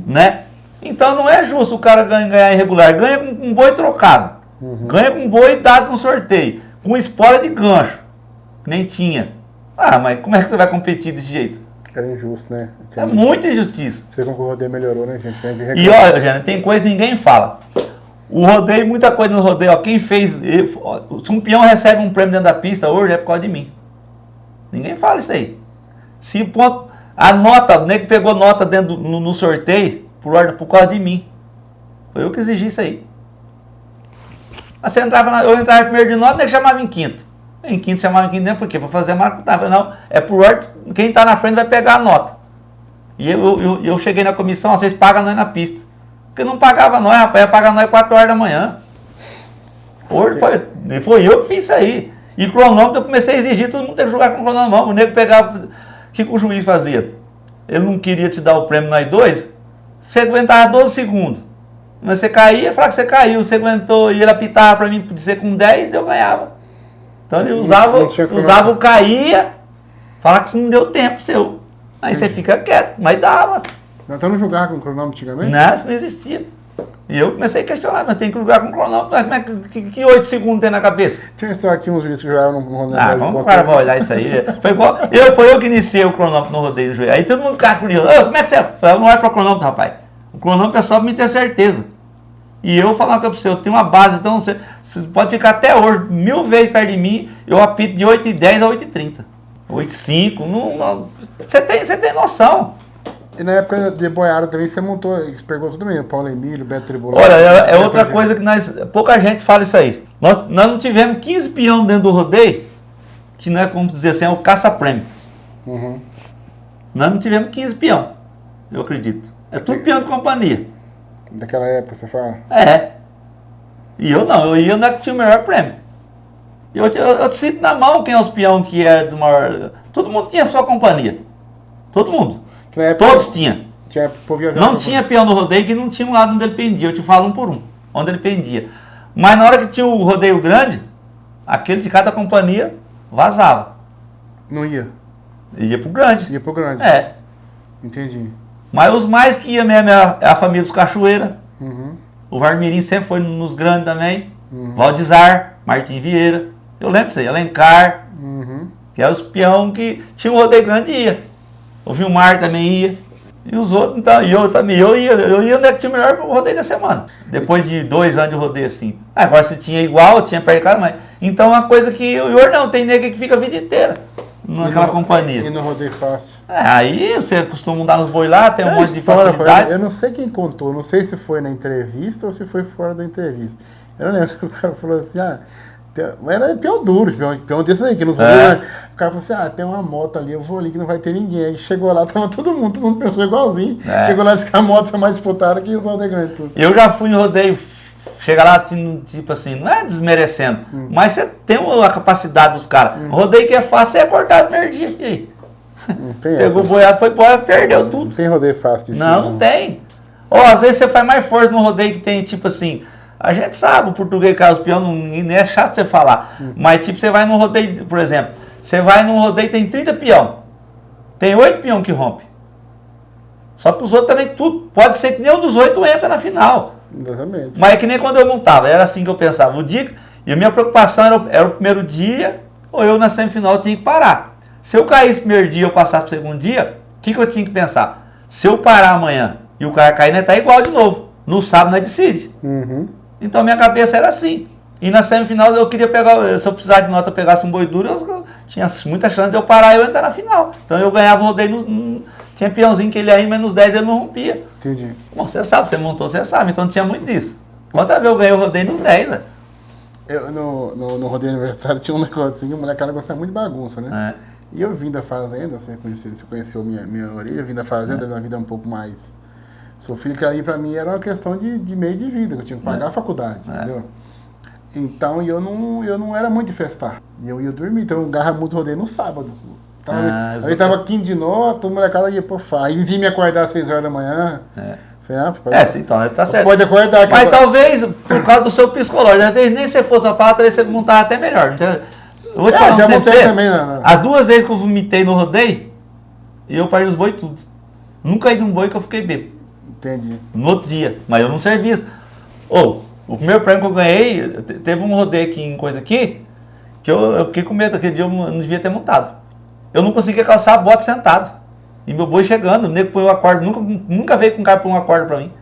né? Então não é justo o cara ganhar irregular, ganha com um boi trocado, ganha com um boi dado no sorteio, com espora de gancho, que nem tinha. Mas como é que você vai competir desse jeito? Era injusto, né? É muita injustiça. Você com o rodeio melhorou, né, gente? E olha, gente, tem coisa que ninguém fala. O rodeio, muita coisa no rodeio, quem fez, se um peão recebe um prêmio dentro da pista hoje é por causa de mim. Ninguém fala isso aí. Se a nota, o nego pegou nota dentro no sorteio por causa de mim. Foi eu que exigi isso aí. Mas eu entrava primeiro de nota, o nego chamava em quinto. Em quinto chamava em quinto, não é porque vou fazer a marca, não, é por ordem, quem está na frente vai pegar a nota. E eu cheguei na comissão, vocês pagam nós na pista. Porque não pagava nós, rapaz, ia pagar nós 4 horas da manhã. Hoje, foi eu que fiz isso aí. E cronômetro eu comecei a exigir, todo mundo tem que jogar com cronômetro. O nego pegava, o que o juiz fazia? Ele não queria te dar o prêmio nós dois, você aguentava 12 segundos. Mas você caía, falava que você caiu, você aguentou, e ele apitava para mim dizer com 10, eu ganhava. Então ele usava o caía, falava que isso não deu tempo seu. Aí você fica quieto, mas dava. Então não jogava com cronômetro antigamente? Não, isso não existia. E eu comecei a questionar, mas tem que jogar com cronômetro, mas como é que 8 segundos tem na cabeça? Tinha uma história aqui, uns juízes que jogavam no rodeio. Vamos para olhar isso aí. Foi eu que iniciei o cronômetro no rodeio do joelho. Aí todo mundo ficava curioso. Como é que você... Eu não olho para o cronômetro, rapaz. O cronômetro é só para me ter certeza. E eu falando para você, eu tenho uma base, então você pode ficar até hoje, 1000 vezes perto de mim, eu apito de 8h10 a 8h30. 8h05, você tem noção. E na época de boiada também você montou, pegou tudo mesmo, Paulo Emílio, Beto Tribulado. Olha, é outra coisa que pouca gente fala isso aí. Nós não tivemos 15 peão dentro do rodeio, que não é como dizer assim, é o caça-prêmio. Nós não tivemos 15 peão, eu acredito. É tudo peão de companhia. Daquela época, você fala? É. E eu não, eu ia onde é que tinha o melhor prêmio. Eu te sinto na mão quem é os peão que é do maior... Todo mundo tinha sua companhia. Todo mundo. Todos tinham. Não tinha peão no rodeio que não tinha um lado onde ele pendia. Eu te falo um por um, onde ele pendia. Mas na hora que tinha o rodeio grande, aquele de cada companhia vazava. Não ia? Ia pro grande. Ia pro grande. É. Entendi. Mas os mais que ia mesmo é a família dos Cachoeira. O Varmirim sempre foi nos grandes também. Valdizar, Martim Vieira. Eu lembro isso aí, Alencar. Que é os peão que tinha um rodeio grande e ia. O Vilmar também ia. E os outros, então, e eu também. Eu ia onde é que tinha o melhor rodeio da semana. Depois de 2 anos de rodeio assim. Agora se tinha igual, tinha perto de casa, mas. Então é uma coisa que hoje não, tem nega que fica a vida inteira. naquela companhia. E no rodeio fácil. Aí você costuma andar nos boi lá, tem um monte de história, facilidade. Eu não sei quem contou, não sei se foi na entrevista ou se foi fora da entrevista. Eu não lembro que o cara falou assim, era peão duro, peão desses aí, que nos rodeios. O cara falou assim, tem uma moto ali, eu vou ali que não vai ter ninguém. Aí chegou lá, tava todo mundo pensou igualzinho. Chegou lá, disse que a moto foi mais disputada que os rodeios grandes tudo. Eu já fui em rodeio, chega lá, tipo assim, não é desmerecendo, mas você tem a capacidade dos caras. Rodeio que é fácil, você é cortado merdinha. E aí? Pegou o boiado, foi embora, perdeu tudo. Não tem rodeio fácil, difícil. Não tem. Às vezes você faz mais força no rodeio que tem, tipo assim, a gente sabe, o português cai os peões, não é chato você falar. Mas tipo, você vai num rodeio, por exemplo, você vai num rodeio tem 30 peão. Tem 8 peão que rompe. Só que os outros também, tudo, pode ser que nenhum dos 8 entra na final. Exatamente. Mas é que nem quando eu montava, era assim que eu pensava. E a minha preocupação era o primeiro dia, ou eu na semifinal eu tinha que parar. Se eu caísse no primeiro dia e eu passasse pro segundo dia, o que eu tinha que pensar? Se eu parar amanhã e o cara cair, nós tá igual de novo. No sábado nós decide. Então minha cabeça era assim. E na semifinal eu queria pegar, se eu precisasse de nota, eu pegasse um boi duro, eu tinha muita chance de eu parar e eu entrar na final. Então eu ganhava o rodeio, tinha peãozinho que ele ia em menos 10 ele não rompia. Entendi. Bom, você sabe, você montou, você sabe, então tinha muito disso. Quantas vezes eu ganhei o rodeio nos 10, né? No rodeio universitário tinha um negocinho, o molecada gostava muito de bagunça, né? E eu vim da fazenda, você conheceu minha orelha, eu vim da fazenda, uma vida um pouco mais sofrida, que aí pra mim era uma questão de meio de vida, que eu tinha que pagar a faculdade, entendeu? Então eu não era muito de festar. E eu ia dormir, então eu garra muito rodeio no sábado. Aí tava 15 de nota, a molecada ia pro farra. Aí vim me acordar às 6 horas da manhã. Então, tá certo. Pode acordar aqui. Mas talvez, por causa do seu psicológico, às vezes nem se fosse uma fala, talvez você montava até melhor. Então, eu vou te falar, já montei também. As 2 vezes que eu vomitei no rodeio, eu parei os boi tudo. Nunca ia de um boi que eu fiquei bêbado. Entendi. No outro dia, mas eu não servi isso. O primeiro prêmio que eu ganhei, teve um rodeio aqui em coisa aqui, que eu fiquei com medo, aquele dia eu não devia ter montado. Eu não conseguia calçar a bota sentado. E meu boi chegando, o nego põe o acorde, nunca veio com um cara pôr um acorde pra mim.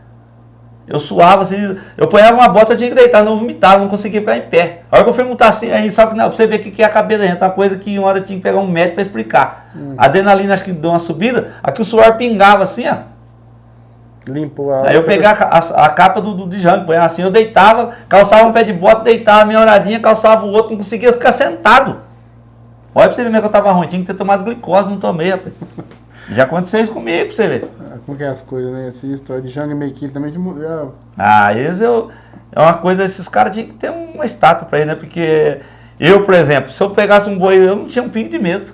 Eu suava assim, eu ponhava uma bota, eu tinha que deitar, não vomitava, não conseguia ficar em pé. A hora que eu fui montar assim, aí só que não, pra você ver o que é a cabeça da gente, uma coisa que uma hora eu tinha que pegar um médico pra explicar. A adrenalina acho que deu uma subida, aqui o suor pingava assim, ó. Limpou a... Aí eu pegava a capa do Django, põe assim, eu deitava, calçava um pé de bota, deitava minha horadinha, calçava o outro, não conseguia ficar sentado. Olha pra você ver como é que eu tava ruim, tinha que ter tomado glicose, não tomei, rapaz. Já aconteceu isso comigo, pra você ver. Como que é as coisas, né? Essa história de Django e Mequilho também de... É uma coisa, esses caras tinham que ter uma estátua pra ele, né? Porque eu, por exemplo, se eu pegasse um boi, eu não tinha um pingo de medo.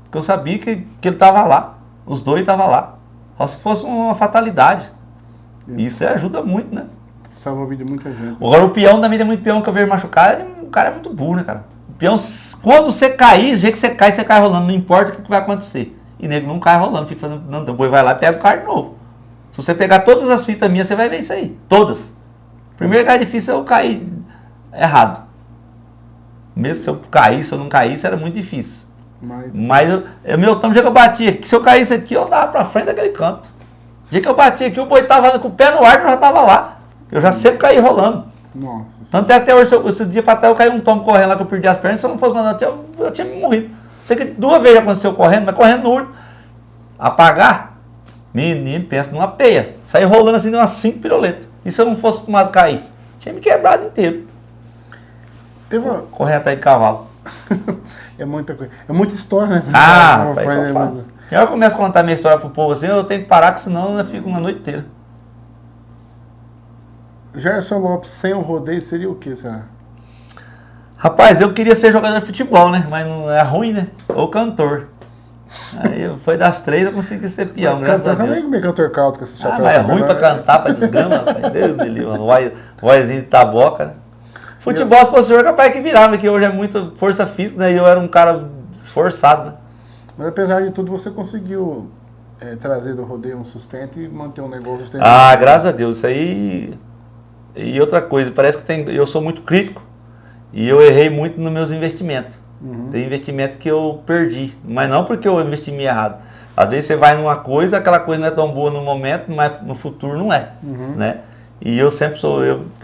Porque eu sabia que ele tava lá. Os dois estavam lá. Só se fosse uma fatalidade. Isso ajuda muito, né? Salva a vida de muita gente. Agora o peão também tem muito peão que eu vejo machucado, o cara é muito burro, né, cara? O peão, quando você cair, do jeito que você cai rolando, não importa o que vai acontecer. E nego não cai rolando, fica fazendo. Não, o boi vai lá e pega o cara de novo. Se você pegar todas as fitas minhas, você vai ver isso aí. Todas. Primeiro que é difícil eu cair errado. Mesmo se eu caísse ou não caísse, era muito difícil. Mas meu tomo, já que eu bati aqui, se eu caísse aqui, eu dava pra frente daquele canto. O dia que eu bati aqui, o boi tava com o pé no ar, eu já tava lá. Eu já sempre caí rolando. Nossa. Tanto é até hoje, esse dia pra trás, eu caí um tomo correndo lá que eu perdi as pernas. Se eu não fosse mandar, eu tinha me morrido. Sei que 2 vezes já aconteceu correndo, mas correndo no último. Apagar, menino, pensa numa peia. Saí rolando assim de umas 5 piruletas. E se eu não fosse acostumado a cair? Tinha me quebrado inteiro. Correr atrás de cavalo. É muita coisa. É muita história, né? Eu começo a contar minha história pro povo assim, eu tenho que parar, que senão eu fico uma noite inteira. Gerson Lopes sem o rodeio seria o que, será? Rapaz, eu queria ser jogador de futebol, né? Mas não é ruim, né? Ou cantor. Aí foi das 3 eu consegui ser peão, graças a Deus. Também como cantor caldo com esse chapéu. Mas é ruim pra cantar, pra desgrama, rapaz. Deus me livre, vozinha de taboca, né? Futebol, se fosse eu, é capaz que virava, que hoje é muita força física, né? E eu era um cara esforçado, né? Mas apesar de tudo, você conseguiu trazer do rodeio um sustento e manter um negócio sustento. Graças a Deus, isso aí... E outra coisa, parece que eu sou muito crítico e eu errei muito nos meus investimentos. Tem investimento que eu perdi, mas não porque eu investi meio errado. Às vezes você vai numa coisa, aquela coisa não é tão boa no momento, mas no futuro não é, né? E eu sempre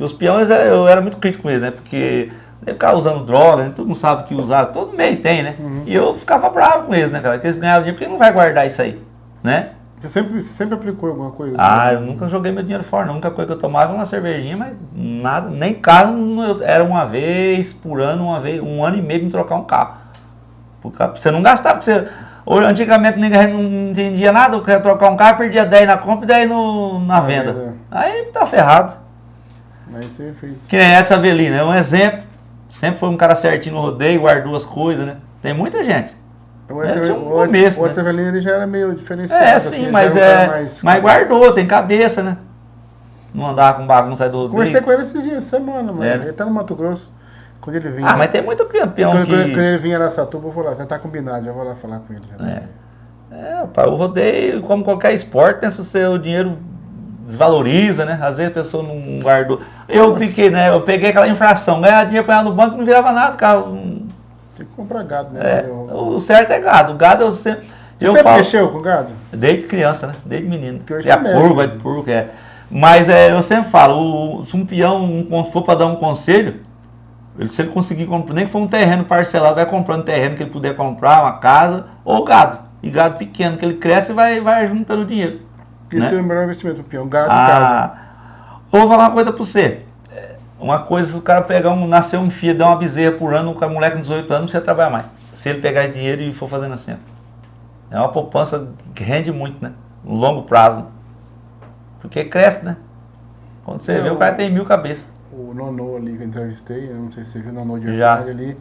os peões, eu era muito crítico com eles, né? Porque Ele ficava usando droga, né? Todo mundo sabe que usar, todo meio tem, né? E eu ficava bravo com eles, né, cara? Porque eles ganhavam dinheiro, por que não vai guardar isso aí, né? Você sempre aplicou alguma coisa? Ah, eu nunca joguei meu dinheiro fora, não. A única coisa que eu tomava era uma cervejinha, mas nada, nem carro, era uma vez por ano, um ano e meio pra me trocar um carro. Pra você não gastar, porque antigamente ninguém não entendia nada, eu queria trocar um carro, perdia 10 na compra e 10 na venda. Aí tá ferrado. Aí você fez. Que nem Edson Avelino, é um exemplo. Sempre foi um cara certinho no rodeio, guardou as coisas, né? Tem muita gente. O Edson Avelino ele já era meio diferenciado. É, sim, assim, mas guardou, tem cabeça, né? Não andava com bagunça aí do rodeio. Conversei com ele esses dias, semana, mano. Ele tá no Mato Grosso. Quando ele vinha. Ah, mas tem muito campeão quando ele vinha na Satuba, eu vou lá, já tá combinado, já vou lá falar com ele. Pá, o rodeio, como qualquer esporte, né? Se o seu dinheiro desvaloriza, né? Às vezes a pessoa não guardou. Eu fiquei, né? Eu peguei aquela infração, ganhar dinheiro pra ir no banco não virava nada, cara. Tem que comprar gado, né? O certo é gado. O gado eu sempre. Você mexeu com gado? Desde criança, né? Desde menino. É porco, é. Mas eu sempre falo, se um peão for para dar um conselho, se ele conseguir comprar, nem que for um terreno parcelado, vai comprando terreno que ele puder comprar, uma casa, ou gado. E gado pequeno, que ele cresce e vai juntando dinheiro. Esse é o melhor investimento do peão, gado e casa. Vou falar uma coisa para você. Uma coisa, se o cara nascer um filho, dar uma bezerra por ano, um moleque de 18 anos, não precisa trabalhar mais. Se ele pegar esse dinheiro e for fazendo assim. É uma poupança que rende muito, né? No longo prazo. Porque cresce, né? Quando você vê, o cara tem 1000 cabeças. O Nonô ali que eu entrevistei, eu não sei se você viu o Nonô de verdade ali,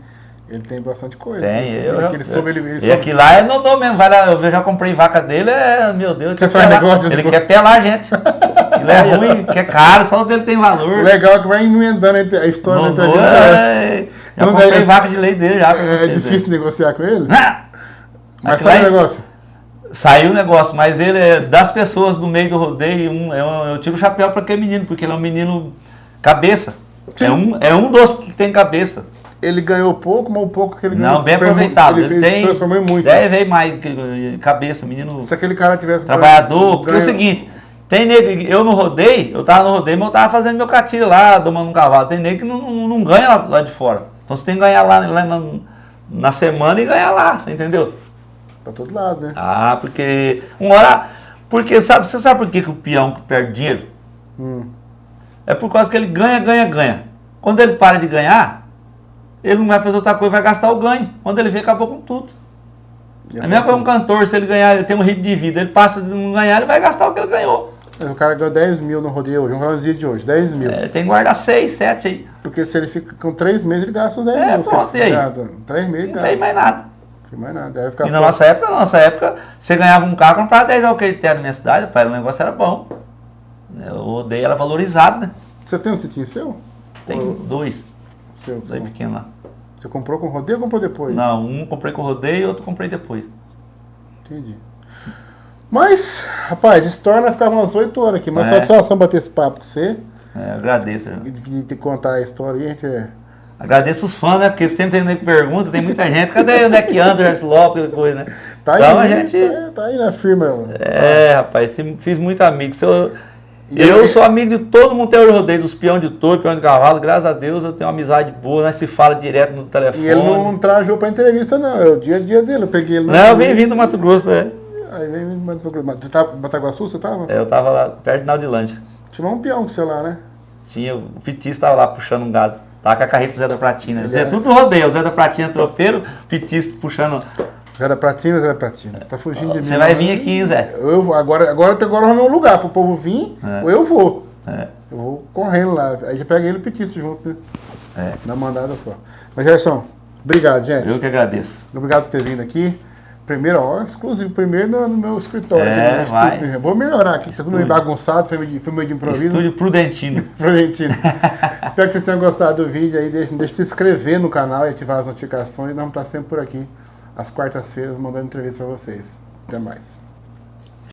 ele tem bastante coisa. Tem, E aqui lá é Nonô mesmo, vai lá, eu já comprei vaca dele, meu Deus. Você faz negócio? Ele quer pelar a gente. Ele é ruim, que é caro, só o dele tem valor. O legal é que vai emendando a história da entrevista. Já comprei vaca de leite dele já. É difícil negociar com ele? Mas sai o negócio? Saiu o negócio, mas ele é das pessoas do meio do rodeio, eu tiro o chapéu para aquele menino, porque ele é um menino cabeça. É um dos que tem cabeça. Ele ganhou pouco, mas o pouco que ele ganhou... Não, bem aproveitado. Ele se transformou em muito. 10 vezes mais cabeça, menino... Se aquele cara tivesse... Trabalhador, porque é o seguinte, tem nego, eu no rodeio, eu tava no rodeio, mas eu tava fazendo meu catira lá, domando um cavalo. Tem nego que não ganha lá de fora. Então você tem que ganhar lá na semana e ganhar lá, você entendeu? Pra todo lado, né? Ah, porque... Porque você sabe por que o peão perde dinheiro? É por causa que ele ganha. Quando ele para de ganhar, ele não vai fazer outra coisa, vai gastar o ganho. Quando ele vê, acabou com tudo. A mesma coisa um cantor, se ele ganhar, ele tem um ritmo de vida, ele passa de não ganhar, ele vai gastar o que ele ganhou. O cara ganhou 10 mil no rodeio hoje, vamos falar nos dias de hoje, 10 mil. Tem que guardar 6, 7 aí. Porque se ele fica com 3 meses, ele gasta os 10 mil. Pronto, e aí? 3 meses, não fez mais nada. Não fez mais nada. Deve ficar e na nossa época, você ganhava um carro, comprava 10 alqueires na minha cidade, pai, o negócio era bom. O rodeio era valorizado, né? Você tem um citinho seu? Tem 2. Seu? 2 pequenos lá. Você comprou com rodeio ou comprou depois? Não, um comprei com rodeio e outro comprei depois. Entendi. Mas, rapaz, esse torna ficar umas 8 horas aqui, mas satisfação bater esse papo com você. Eu agradeço. De te contar a história aí, a gente Agradeço os fãs, né? Porque sempre tem gente que pergunta, tem muita gente. Cadê o Neck Anderson Lopes, coisa, né? Tá então aí, a gente... tá aí na firma. Rapaz, fiz muito amigo. Eu sou amigo de todo mundo, tem o rodeio, dos peão de touro, peão de cavalo, graças a Deus eu tenho uma amizade boa, nós se fala direto no telefone. E ele não trajou pra entrevista, não, é o dia a dia dele, eu peguei ele. Não, eu vim vindo do Mato Grosso, né? Aí vem vindo do Mato Grosso. Você tava em Bataguaçu, você tava? Eu tava lá, perto de Naudilândia. Tinha um peão com você lá, né? Tinha, o Pitis tava lá puxando um gado, tava com a carreta do Zé da Pratina. Tudo rodeio, o Zé da Pratina tropeiro, o Pitis puxando... Zé da Pratina, você tá fugindo de mim. Você vai vir aqui, Zé. Eu vou, agora arrumar um lugar pro povo vir, ou eu vou. Eu vou correndo lá, aí já pega ele e o Pitis junto, né? Na mandada só. Mas, Gerson, obrigado, gente. Eu que agradeço. Obrigado por ter vindo aqui. Primeiro, exclusivo, primeiro no meu escritório. Aqui no estúdio. Vou melhorar aqui, tá tudo meio bagunçado, foi meio de improviso. Estúdio Prudentino. Prudentino. Espero que vocês tenham gostado do vídeo aí, deixe de se inscrever no canal e ativar as notificações. Nós vamos estar sempre por aqui, às quartas-feiras, mandando entrevista para vocês. Até mais.